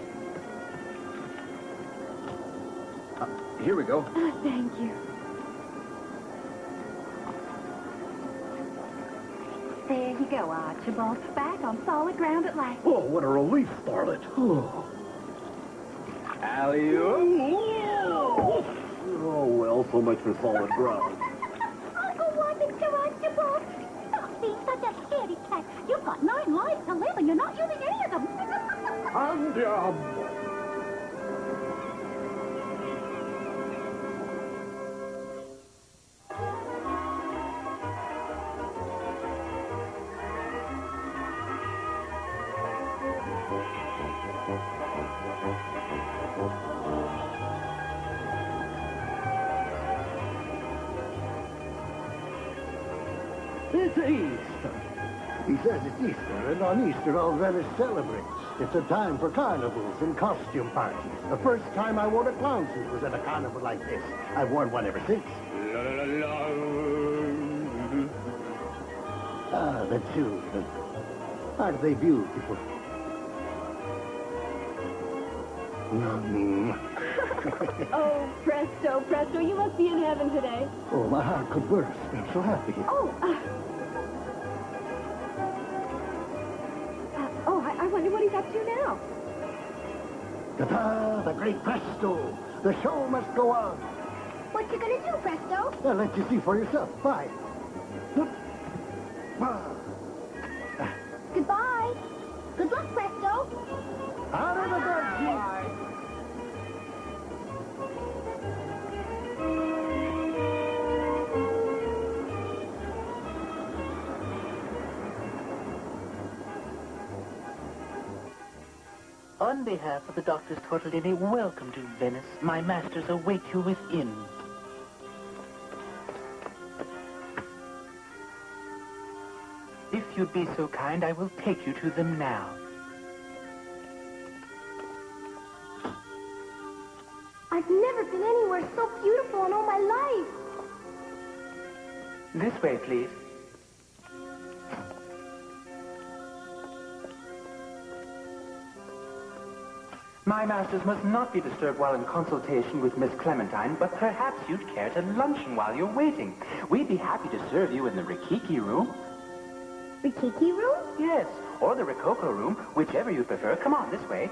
Here we go. Oh, thank you. There you go, Archibald. Back on solid ground at last. Oh, what a relief, Starlet. Oh, well, so much for solid ground. Uncle, why, Mr. Archibald? Stop being such a scaredy cat. You've got 9 lives to live, and you're not using any of them. It's Easter. He says it's Easter, and on Easter all Venice celebrates. It's a time for carnivals and costume parties. The first time I wore a clown suit was at a carnival like this. I've worn one ever since. Ah, the children. Aren't they beautiful? Oh, presto, presto, you must be in heaven today. Oh, my heart could burst. I'm so happy. I wonder what he's up to now. Ta-da! The great Presto! The show must go on. What you gonna do, Presto? I'll let you see for yourself. Bye. Goodbye. Good luck, Presto. Out of the bed, On behalf of the Doctor's Tortellini, welcome to Venice. My masters await you within. If you'd be so kind, I will take you to them now. I've never been anywhere so beautiful in all my life. This way, please. My masters must not be disturbed while in consultation with Miss Clementine, but perhaps you'd care to luncheon while you're waiting. We'd be happy to serve you in the Rikiki room. Rikiki room? Yes, or the Rococo room, whichever you prefer. Come on, this way.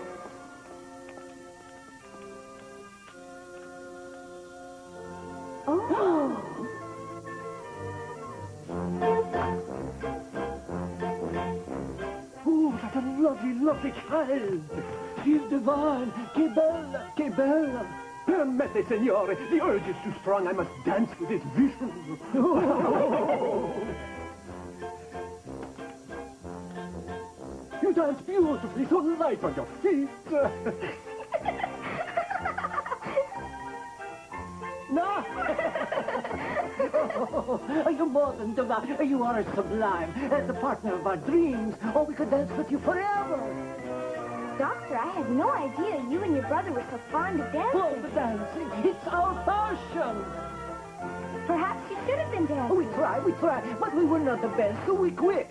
Oh. Oh, what a lovely, lovely child. She's divine. Che bella, che bella. Permette, signore. The urge is too strong. I must dance with this vision. You dance beautifully, so light on your feet. No! You're more than divine. You are sublime. The partner of our dreams. Oh, we could dance with you forever. Doctor, I had no idea you and your brother were so fond of dancing. Oh, the dancing. It's our passion. Perhaps you should have been dancing. We tried, but we were not the best, so we quit.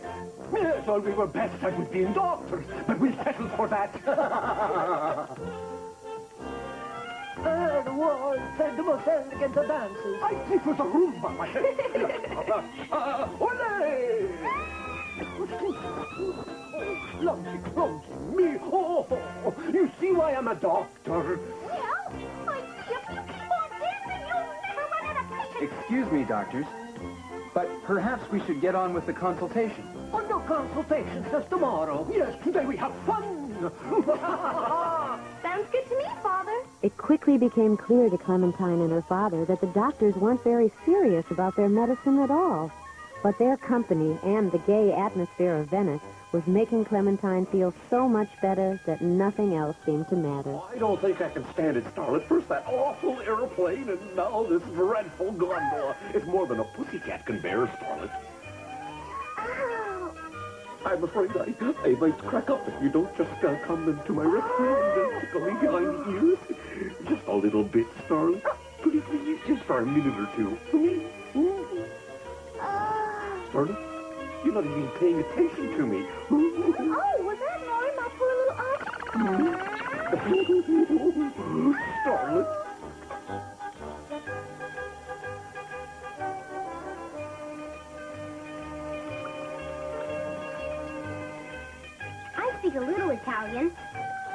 Yes, all we were best at was being doctors, but we settled for that. The waltz and the most elegant of dances. I prefer the rumba, my head. Ole! Clumsy me. Oh, you see why I'm a doctor. Well, I see if you keep on dancing, you'll never run out of patience. Excuse me, doctors, but perhaps we should get on with the consultation. Oh, no consultations, just tomorrow. Yes, today we have fun. Sounds good to me, Father. It quickly became clear to Clementine and her father that the doctors weren't very serious about their medicine at all. But their company and the gay atmosphere of Venice was making Clementine feel so much better that nothing else seemed to matter. I don't think I can stand it, Starlet. First that awful airplane, and now this dreadful gondola. It's more than a pussycat can bear, Starlet. Ow. I'm afraid I might crack up if you don't just come into my restroom and tickle me behind the ears. Just a little bit, Starlet. Please, just for a minute or two. Starlet, you're not even paying attention to me. Oh, was that Nori, my poor little aunt? Starlet. speak a little Italian.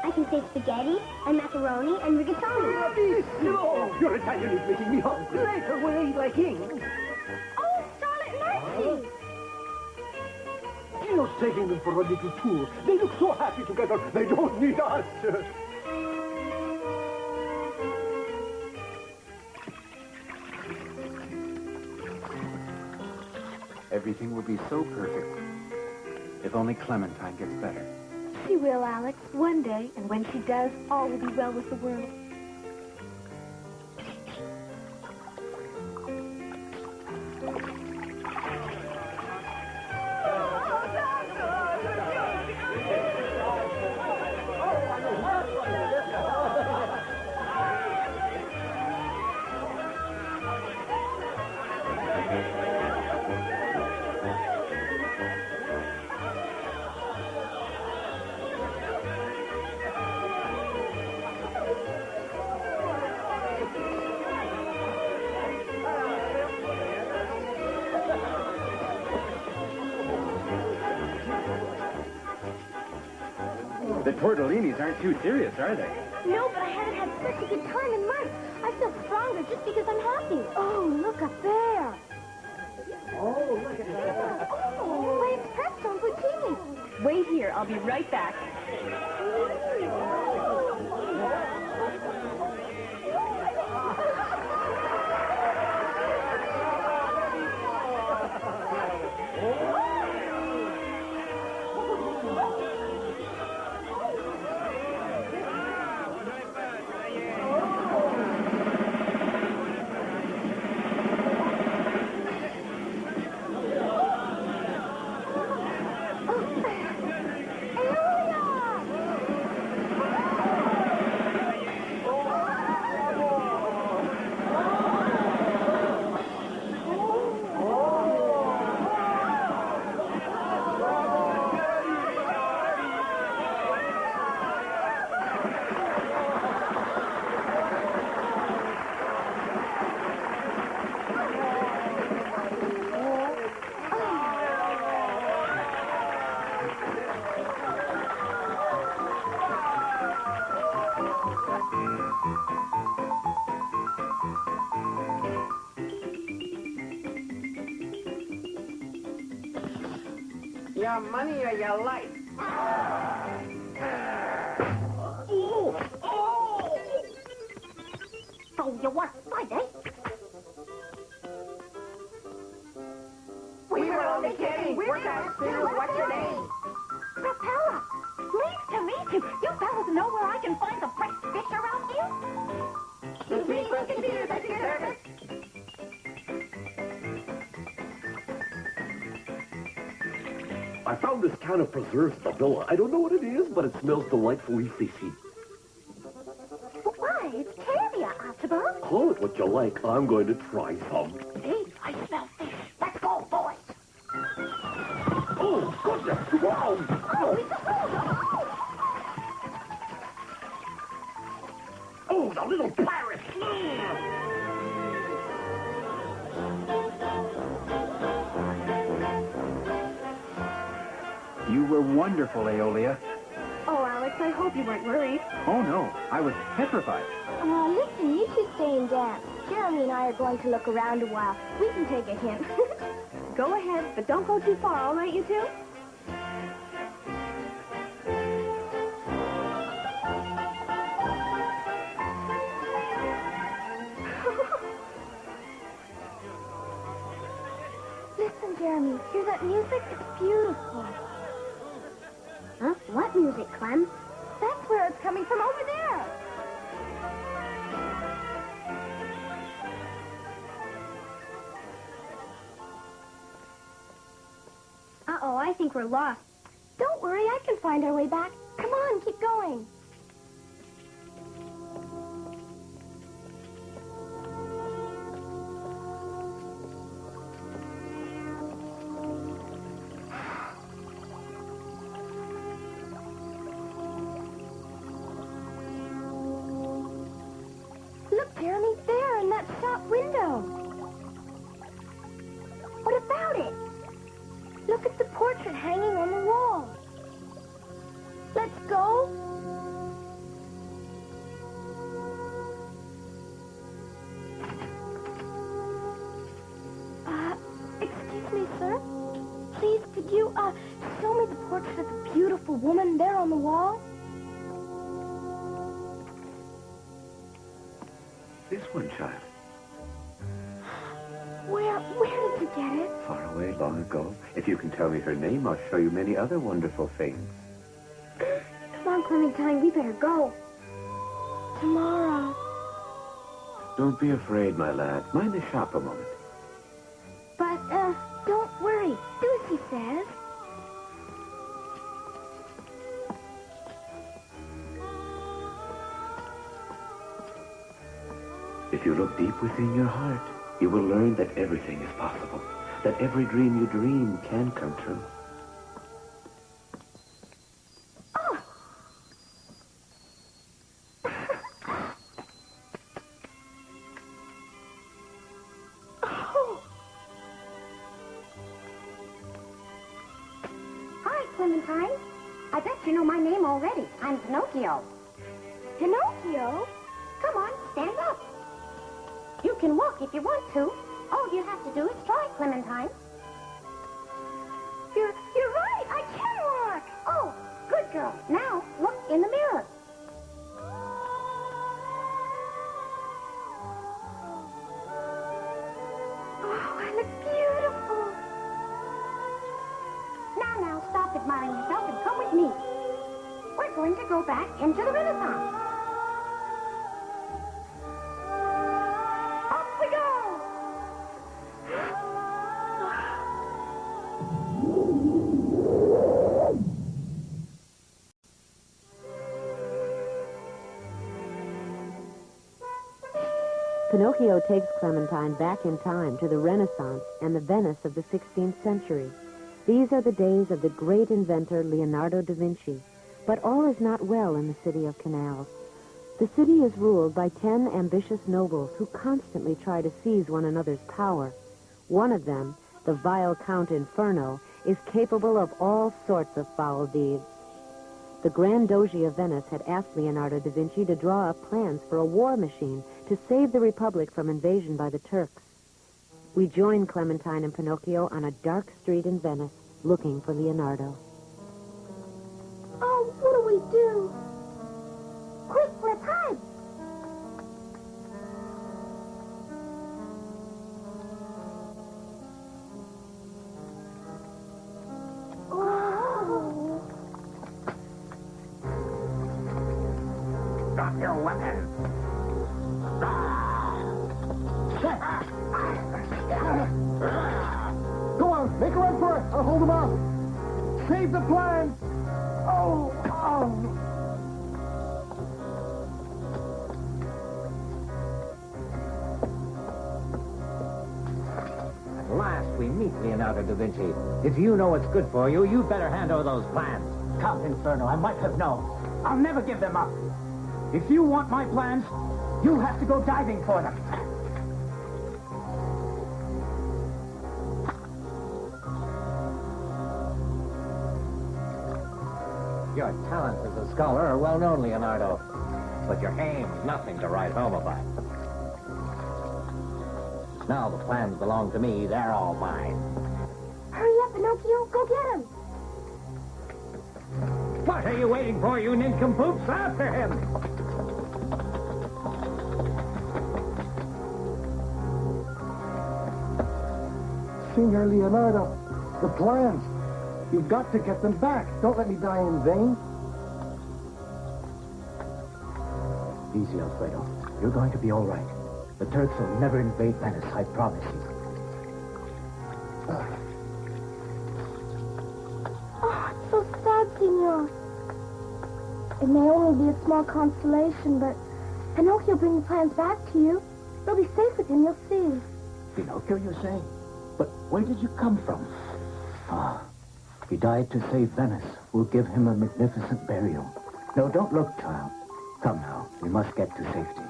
I can say spaghetti and macaroni and rigatoni. No, your Italian is making me hungry. Later we'll eat like kings. Oh, Charlotte Mercy! Gio's taking them for a little tour. They look so happy together, they don't need us. Everything will be so perfect. If only Clementine gets better. She will, Alex, one day, and when she does, all will be well with the world. The tortellinis aren't too serious, are they? No, but I haven't had such a good time in months. I feel stronger just because I'm happy. Oh, look up there. Oh, look at that. Oh, wait, it's Presto and Puccini. Wait here. I'll be right back. Your money or your life? So you want fight, eh? We were only kidding. We're not Sue. What's your name? Rapella, pleased to meet you. You fellas know where I can find the fresh fish around here? The Sea Musketeers at your service. I found this can of preserves at the villa. I don't know what it is, but it smells delightfully fishy. Why, it's caviar, Archibald. Call it what you like. I'm going to try some. See, I smell fish. Let's go, boys. Oh, goodness! Wow! Oh, the little pirate! You were wonderful, Aeolia. Oh, Alex, I hope you weren't worried. Oh, no. I was petrified. Listen, you two stay and dance. Jeremy and I are going to look around a while. We can take a hint. Go ahead, but don't go too far, all right, you two? Listen, Jeremy, hear that music? It's beautiful. Huh? What music, Clem? That's where it's coming from, over there. Uh-oh, I think we're lost. Don't worry, I can find our way back. Come on, keep going. Look, Jeremy, there in that shop window. What about it? Look at the portrait hanging on the wall. Could you, show me the portrait of the beautiful woman there on the wall? This one, child. Where did you get it? Far away, long ago. If you can tell me her name, I'll show you many other wonderful things. Come on, Clementine, we better go. Tomorrow. Don't be afraid, my lad. Mind the shop a moment. But, don't worry. Do as he says. If you look deep within your heart, you will learn that everything is possible. That every dream you dream can come true. Clementine. I bet you know my name already. I'm Pinocchio. Pinocchio? Come on, stand up. You can walk if you want to. All you have to do is try, Clementine. You're right. I can walk. Oh, good girl. Now, look in the mirror. Oh, I look beautiful. Now, stop admiring yourself and come with me. We're going to go back into the Renaissance. Off we go! Pinocchio takes Clementine back in time to the Renaissance and the Venice of the 16th century. These are the days of the great inventor Leonardo da Vinci. But all is not well in the city of canals. The city is ruled by 10 ambitious nobles who constantly try to seize one another's power. One of them, the vile Count Inferno, is capable of all sorts of foul deeds. The Grand Doge of Venice had asked Leonardo da Vinci to draw up plans for a war machine to save the Republic from invasion by the Turks. We join Clementine and Pinocchio on a dark street in Venice, looking for Leonardo. Oh, what do we do? Quick, let's hide. Oh. Drop your weapon. Go on, make a run for it. I'll hold him off. Save the plan. Oh. At last we meet, Leonardo da Vinci. If you know what's good for you, you'd better hand over those plans. Count Inferno, I might have known. I'll never give them up. If you want my plans, you have to go diving for them. Your talents as a scholar are well known, Leonardo. But your aim's nothing to write home about. Now the plans belong to me. They're all mine. Hurry up, Pinocchio. Go get him. What are you waiting for, you nincompoops? After him! Signor Leonardo, the plans. You've got to get them back. Don't let me die in vain. Easy, Alfredo. You're going to be all right. The Turks will never invade Venice, I promise you. Oh, it's so sad, Signor. It may only be a small consolation, but Pinocchio will bring the plans back to you. They'll be safe with him, you'll see. Pinocchio, you say? But where did you come from? Ah, he died to save Venice. We'll give him a magnificent burial. No, don't look, child. Come now, we must get to safety.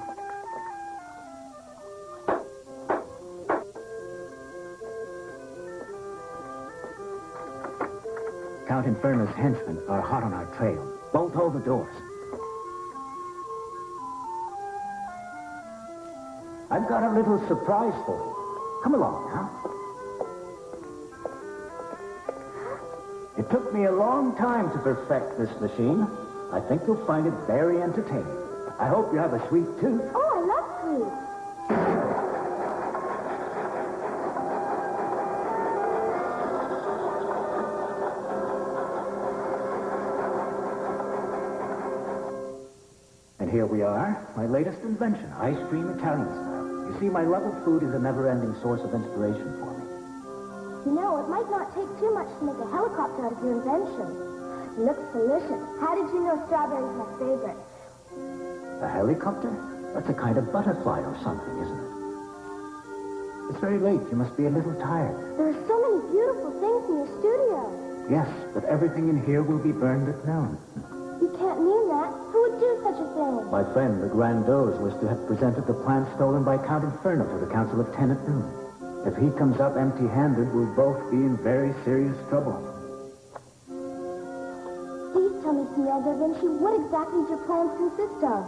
Count Inferno's henchmen are hot on our trail. Both hold the doors. I've got a little surprise for you. Come along, now. It took me a long time to perfect this machine. I think you'll find it very entertaining. I hope you have a sweet tooth. Oh, I love sweets. And here we are, my latest invention, ice cream Italian style. You see, my love of food is a never-ending source of inspiration for me. You know, it might not take too much to make a helicopter out of your invention. It looks delicious. How did you know strawberry's my favorite? A helicopter? That's a kind of butterfly or something, isn't it? It's very late. You must be a little tired. There are so many beautiful things in your studio. Yes, but everything in here will be burned at noon. You can't mean that. Who would do such a thing? My friend, the Grand Doge, was to have presented the plan stolen by Count Inferno to the Council of 10 at noon. If he comes up empty-handed, we'll both be in very serious trouble. Please tell me, Signor Da Vinci, what exactly do your plans consist of?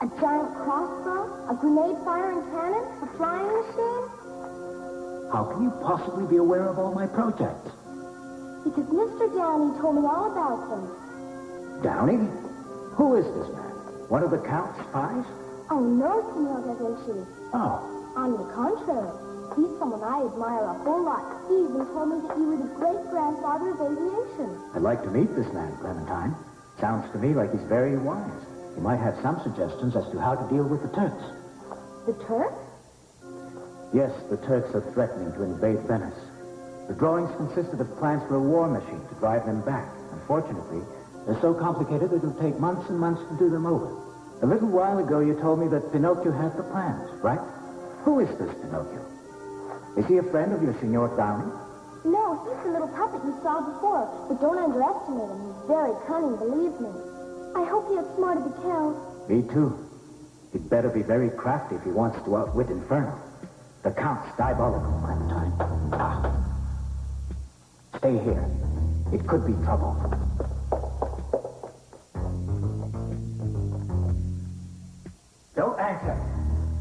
A giant crossbow? A grenade-firing cannon? A flying machine? How can you possibly be aware of all my projects? Because Mr. Downey told me all about them. Downey? Who is this man? One of the Count's spies? Oh, no, Signor Da Vinci. Oh. On the contrary, he's someone I admire a whole lot. He even told me that you were the great-grandfather of aviation. I'd like to meet this man, Clementine. Sounds to me like he's very wise. He might have some suggestions as to how to deal with the Turks. The Turks? Yes, the Turks are threatening to invade Venice. The drawings consisted of plans for a war machine to drive them back. Unfortunately, they're so complicated that it'll take months and months to do them over. A little while ago, you told me that Pinocchio had the plans, right? Who is this Pinocchio? Is he a friend of your Signor Downey? No, he's the little puppet you saw before. But don't underestimate him. He's very cunning, believe me. I hope he outsmarted the Count. Me too. He'd better be very crafty if he wants to outwit Inferno. The Count's diabolical, Clementine. Ah. Stay here. It could be trouble. Don't answer.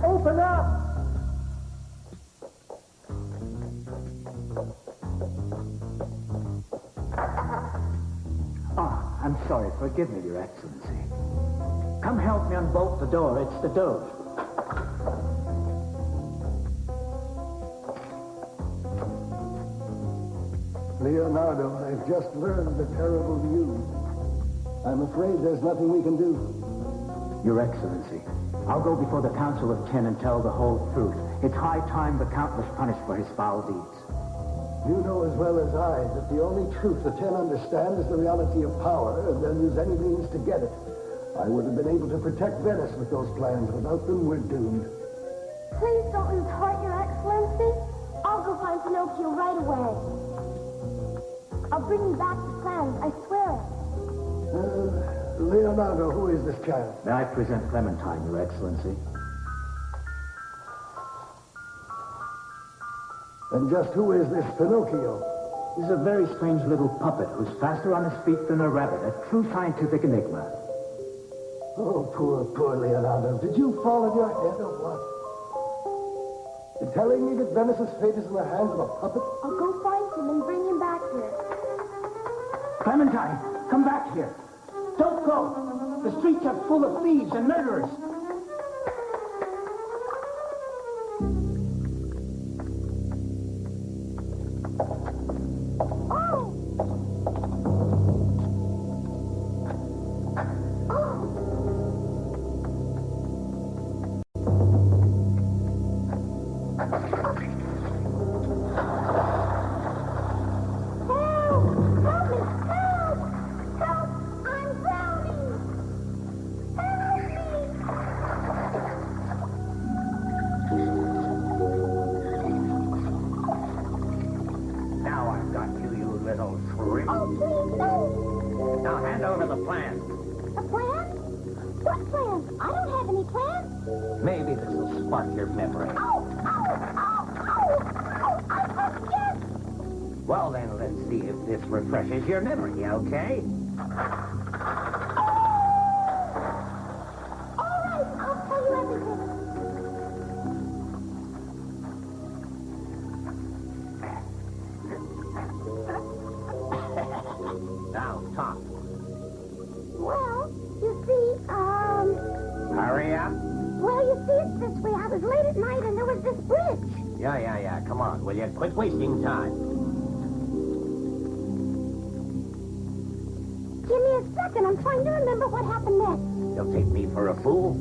Open up! Ah, I'm sorry. Forgive me, Your Excellency. Come help me unbolt the door. It's the Doge. Leonardo, I've just learned the terrible news. I'm afraid there's nothing we can do. Your Excellency, I'll go before the Council of 10 and tell the whole truth. It's high time the Count was punished for his foul deeds. You know as well as I that the only truth the 10 understand is the reality of power, and they'll use any means to get it. I would have been able to protect Venice with those plans. Without them, we're doomed. Please don't lose heart, Your Excellency. I'll go find Pinocchio right away. I'll bring you back the plans, I swear it. Leonardo, who is this child? May I present Clementine, Your Excellency? And just who is this Pinocchio? He's a very strange little puppet who's faster on his feet than a rabbit, a true scientific enigma. Oh, poor Leonardo. Did you fall on your head or what? You're telling me that Venice's fate is in the hands of a puppet? I'll go find him and bring him back here. Clementine, come back here. Don't go. The streets are full of thieves and murderers. Now hand over the plan. A plan? What plan? I don't have any plan. Maybe this will spark your memory. Well, then, let's see if this refreshes your memory, okay? All right, I'll tell you everything. Yeah. Come on, will you? Quit wasting time. Give me a second. I'm trying to remember what happened next. You'll take me for a fool?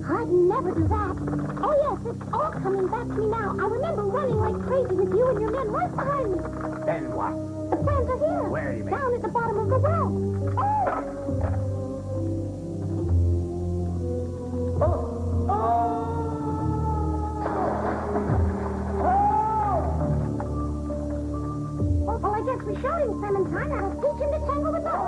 I'd never do that. Oh, yes, it's all coming back to me now. I remember running like crazy with you and your men right behind me. Then what? The plans are here. Where do you mean? Down at the bottom of the well. Well, I guess we showed him, Clementine. That'll teach him to tangle the knot.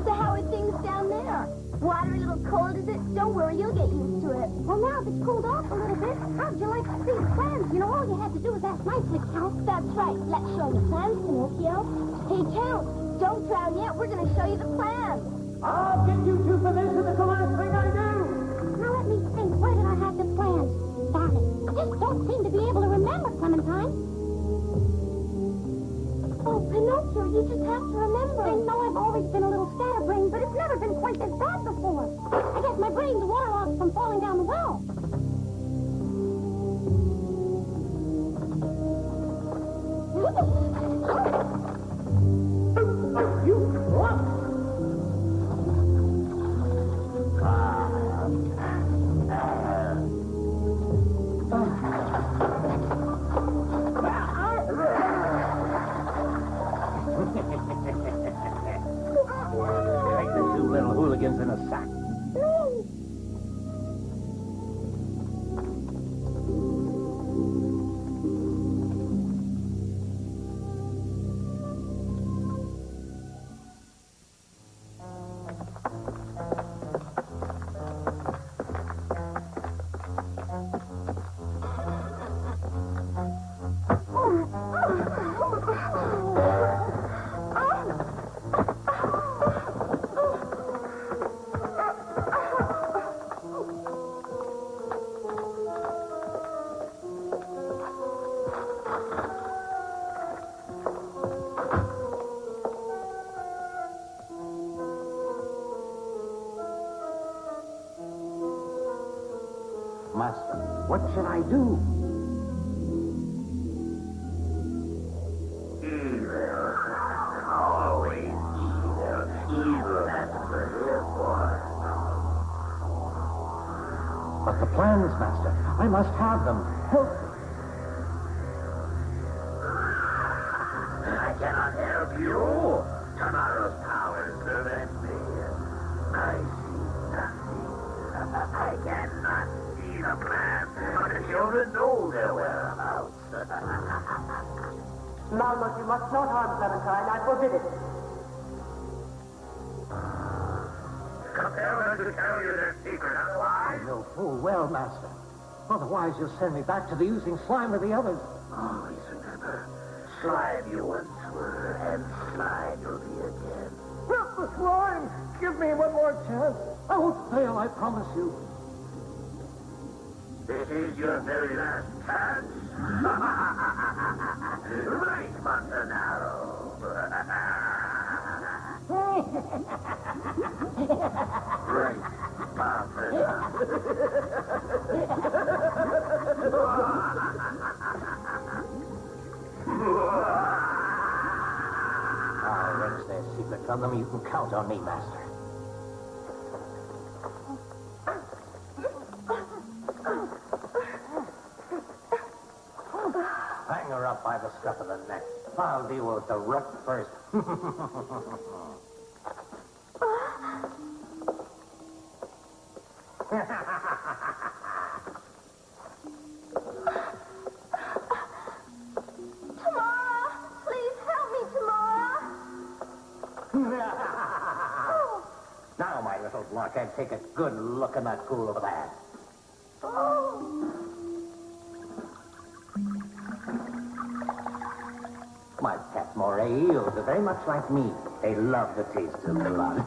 So how are things down there? Water a little cold, is it? Don't worry, you'll get used to it. Well, now that it's cooled off a little bit, how'd you like to see the plans? You know, all you had to do was ask nicely, Count. That's right. Let's show you plans, Pinocchio. Hey, Count, don't drown yet. We're going to show you the plans. I'll get you two for this, and it's the last thing I do. Now let me think. Where did I have the plans? Darn it. I just don't seem to be able to remember, Clementine. Oh, Pinocchio, you just have to remember. I know I've always been a little scatterbrained, but it's never been quite this bad before. I guess my brain's waterlogged from falling down the well. You what? Like the two little hooligans in a sack. Master, what should I do? Always evil that's what we're here for. But the plans, Master, I must have them. Help me. I cannot help you. Tomorrow's powers prevent me. I see nothing. I cannot see the plan, but the children know their whereabouts. Now, look, you must not harm Clementine. I forbid it. Compel them to tell you their secret, otherwise... I know full well, Master. Otherwise, you'll send me back to the using slime with the others. Always remember, slime you once were, and slime you'll be again. Not the slime! Give me one more chance. I won't fail, I promise you. This is your very last chance. Right, Montanaro. Right, I'll wrench their secret from them. You can count on me, Master. Hang her up by the scruff of the neck. I'll deal with the rook first. Tamara! Please help me, Tamara! Now, my little blockhead, take a good look in that pool over there. My pet moray eels are very much like me. They love the taste of blood.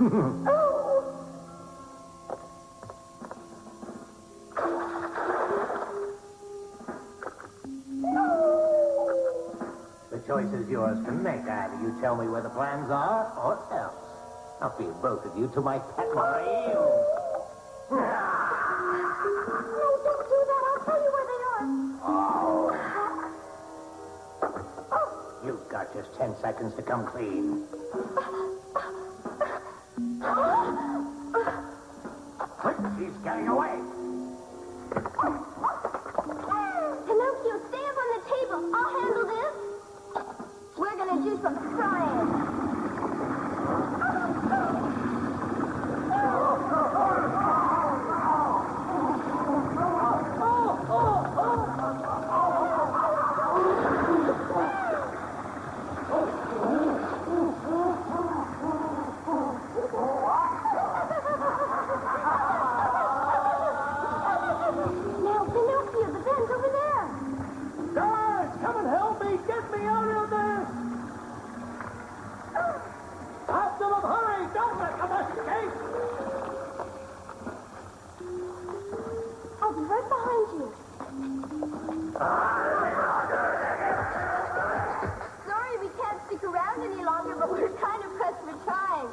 The choice is yours to make. Either you tell me where the plans are, or else I'll feed both of you to my pet moray eels. No, don't do that. I'll tell you where they are. You've got just 10 seconds to come clean. Quick, she's getting away. Pinocchio, stay up on the table. I'll handle this. We're gonna do some frying. Now, Pinocchio, the ben's over there. Guys, come and help me! Get me out of this! After them, hurry! Don't let them escape! I'll be right behind you. Sorry we can't stick around any longer, but we're kind of pressed for time.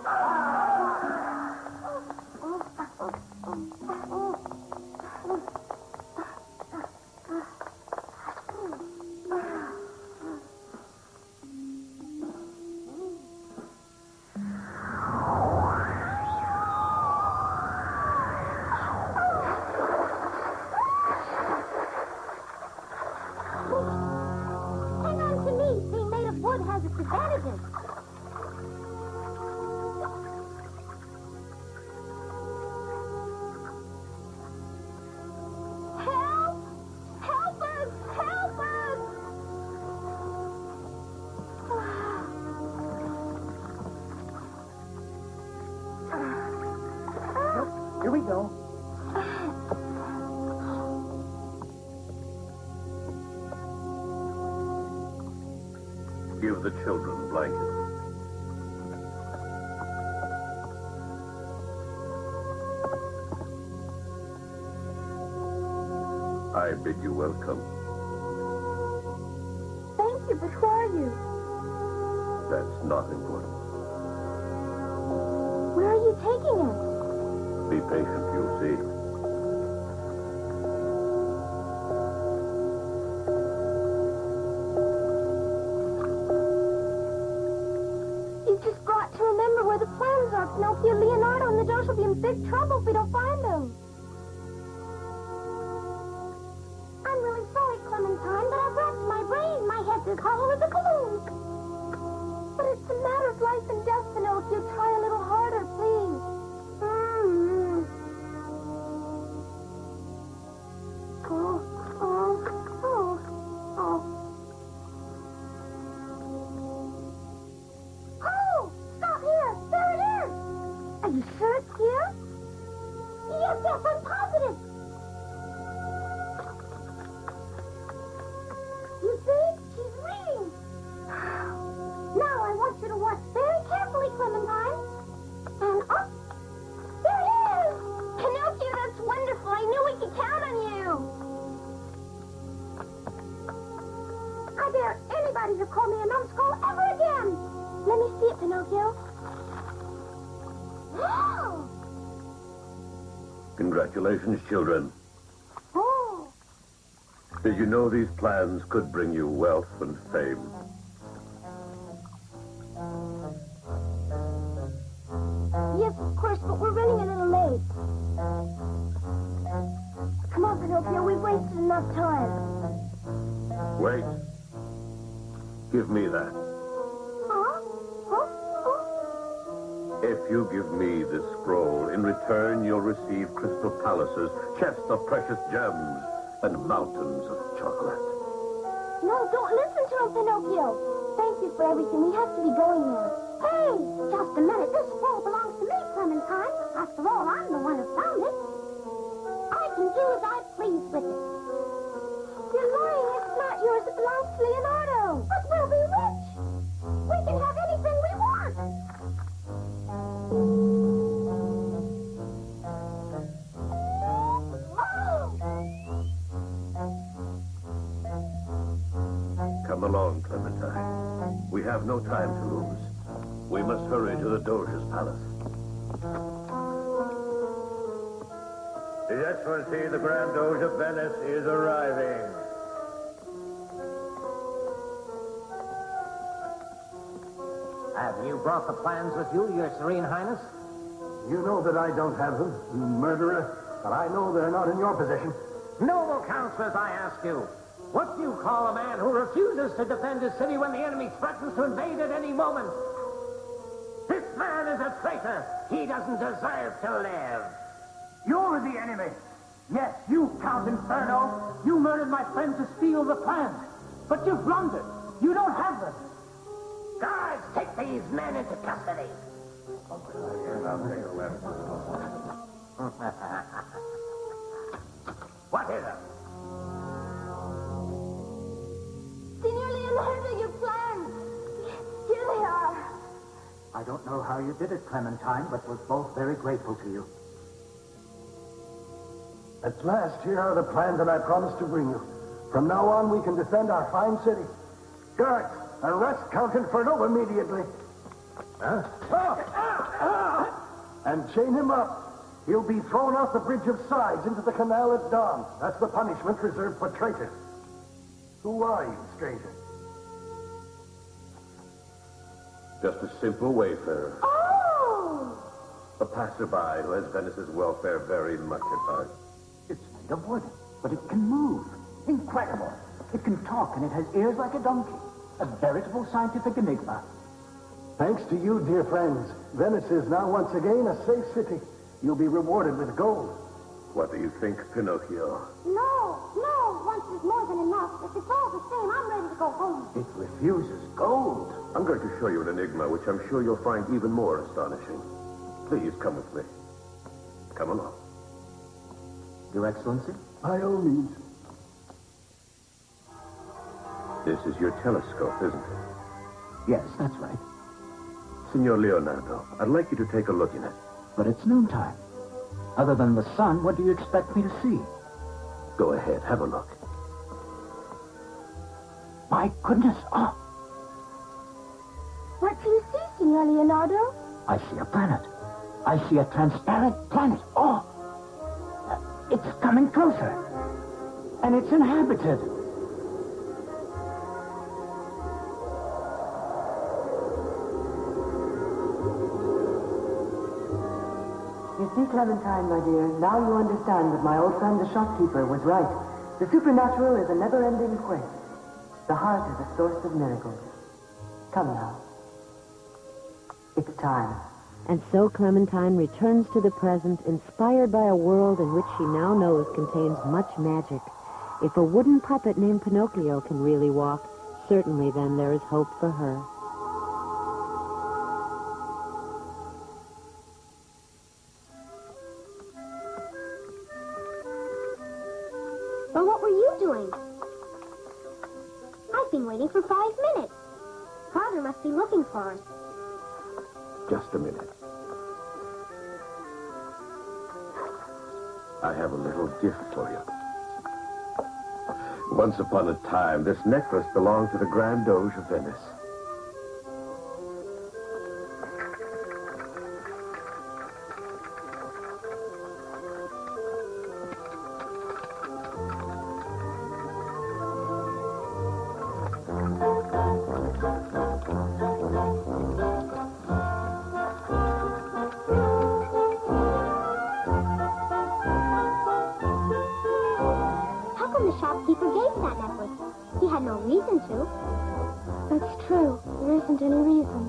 Hang on to me. Being made of wood has its advantages. Help! Help us! Help us! Here we go. Give the children blankets. I bid you welcome. Thank you, but who are you? That's not important. Where are you taking us? Be patient, you'll see. You've just got to remember where the plans are. Pinocchio, Leonardo, and the Doge will be in big trouble if we don't find them. I'm really sorry, Clementine, but I've racked my brain. My head's as hollow as a balloon. But it's a matter of life and death, Pinocchio. Try a little harder, please. Oh, stop here. There it is. Are you sure it's here? Yes, I'm positive. You see? She's reading. Now I want you to watch very carefully, Clementine. And up. There it is. Pinocchio, that's wonderful. I knew we could count on you. I dare anybody to call me a numbskull ever again. Let me see it, Pinocchio. Congratulations, children. Oh. Did you know these plans could bring you wealth and fame? Yes, of course, but we're running a little late. Come on, Pinocchio. We've wasted enough time. Wait. Give me that. If you give me this scroll, in return you'll receive crystal palaces, chests of precious gems, and mountains of chocolate. No, don't listen to him, Pinocchio. Thank you for everything. We have to be going now. Hey, just a minute. This scroll belongs to me, Clementine. After all, I'm the one who found it. I can do as I please with it. You're lying. It's not yours. It belongs to Leonardo. But we'll be rich. We can have anything we want. Come along, Clementine. We have no time to lose. We must hurry to the Doge's palace. His Excellency, the Grand Doge of Venice is arriving. Have you brought the plans with you, Your Serene Highness? You know that I don't have them, you murderer, but I know they're not in your possession. Noble counselors, I ask you, what do you call a man who refuses to defend his city when the enemy threatens to invade at any moment? This man is a traitor. He doesn't deserve to live. You're the enemy. Yes, you, Count Inferno. You murdered my friend to steal the plans. But you've blundered. You don't have them. Guards, take these men into custody. What is it? Signor Leonardo, your plans. Here they are. I don't know how you did it, Clementine, but we're both very grateful to you. At last, here are the plans that I promised to bring you. From now on, we can defend our fine city. Guards, arrest Count Inferno immediately. Huh? And chain him up. He'll be thrown off the Bridge of Sighs into the canal at dawn. That's the punishment reserved for traitors. Who are you, stranger? Just a simple wayfarer. Oh! A passerby who has Venice's welfare very much at heart. It's made of wood, but it can move. Incredible. It can talk, and it has ears like a donkey. A veritable scientific enigma. Thanks to you, dear friends, Venice is now once again a safe city. You'll be rewarded with gold. What do you think, Pinocchio? No, once is more than enough. If it's all the same, I'm ready to go home. It refuses gold. I'm going to show you an enigma, which I'm sure you'll find even more astonishing. Please, come with me. Come along. Your Excellency? By all means. This is your telescope, isn't it? Yes, that's right. Signor Leonardo, I'd like you to take a look in it. But it's noontime. Other than the sun, what do you expect me to see? Go ahead, have a look. My goodness. Oh, What do you see, Signor Leonardo? I see a planet. I see a transparent planet. Oh, it's coming closer. And it's inhabited. You see, Clementine, my dear, now you understand that my old friend the shopkeeper was right. The supernatural is a never-ending quest. The heart is a source of miracles. Come now. It's time. And so Clementine returns to the present, inspired by a world in which she now knows contains much magic. If a wooden puppet named Pinocchio can really walk, certainly then there is hope for her. Well, what were you doing? I've been waiting for 5 minutes. Father must be looking for us. Just a minute. I have a little gift for you. Once upon a time, this necklace belonged to the Grand Doge of Venice. How come the shopkeeper gave that necklace? He had no reason to. That's true. There isn't any reason.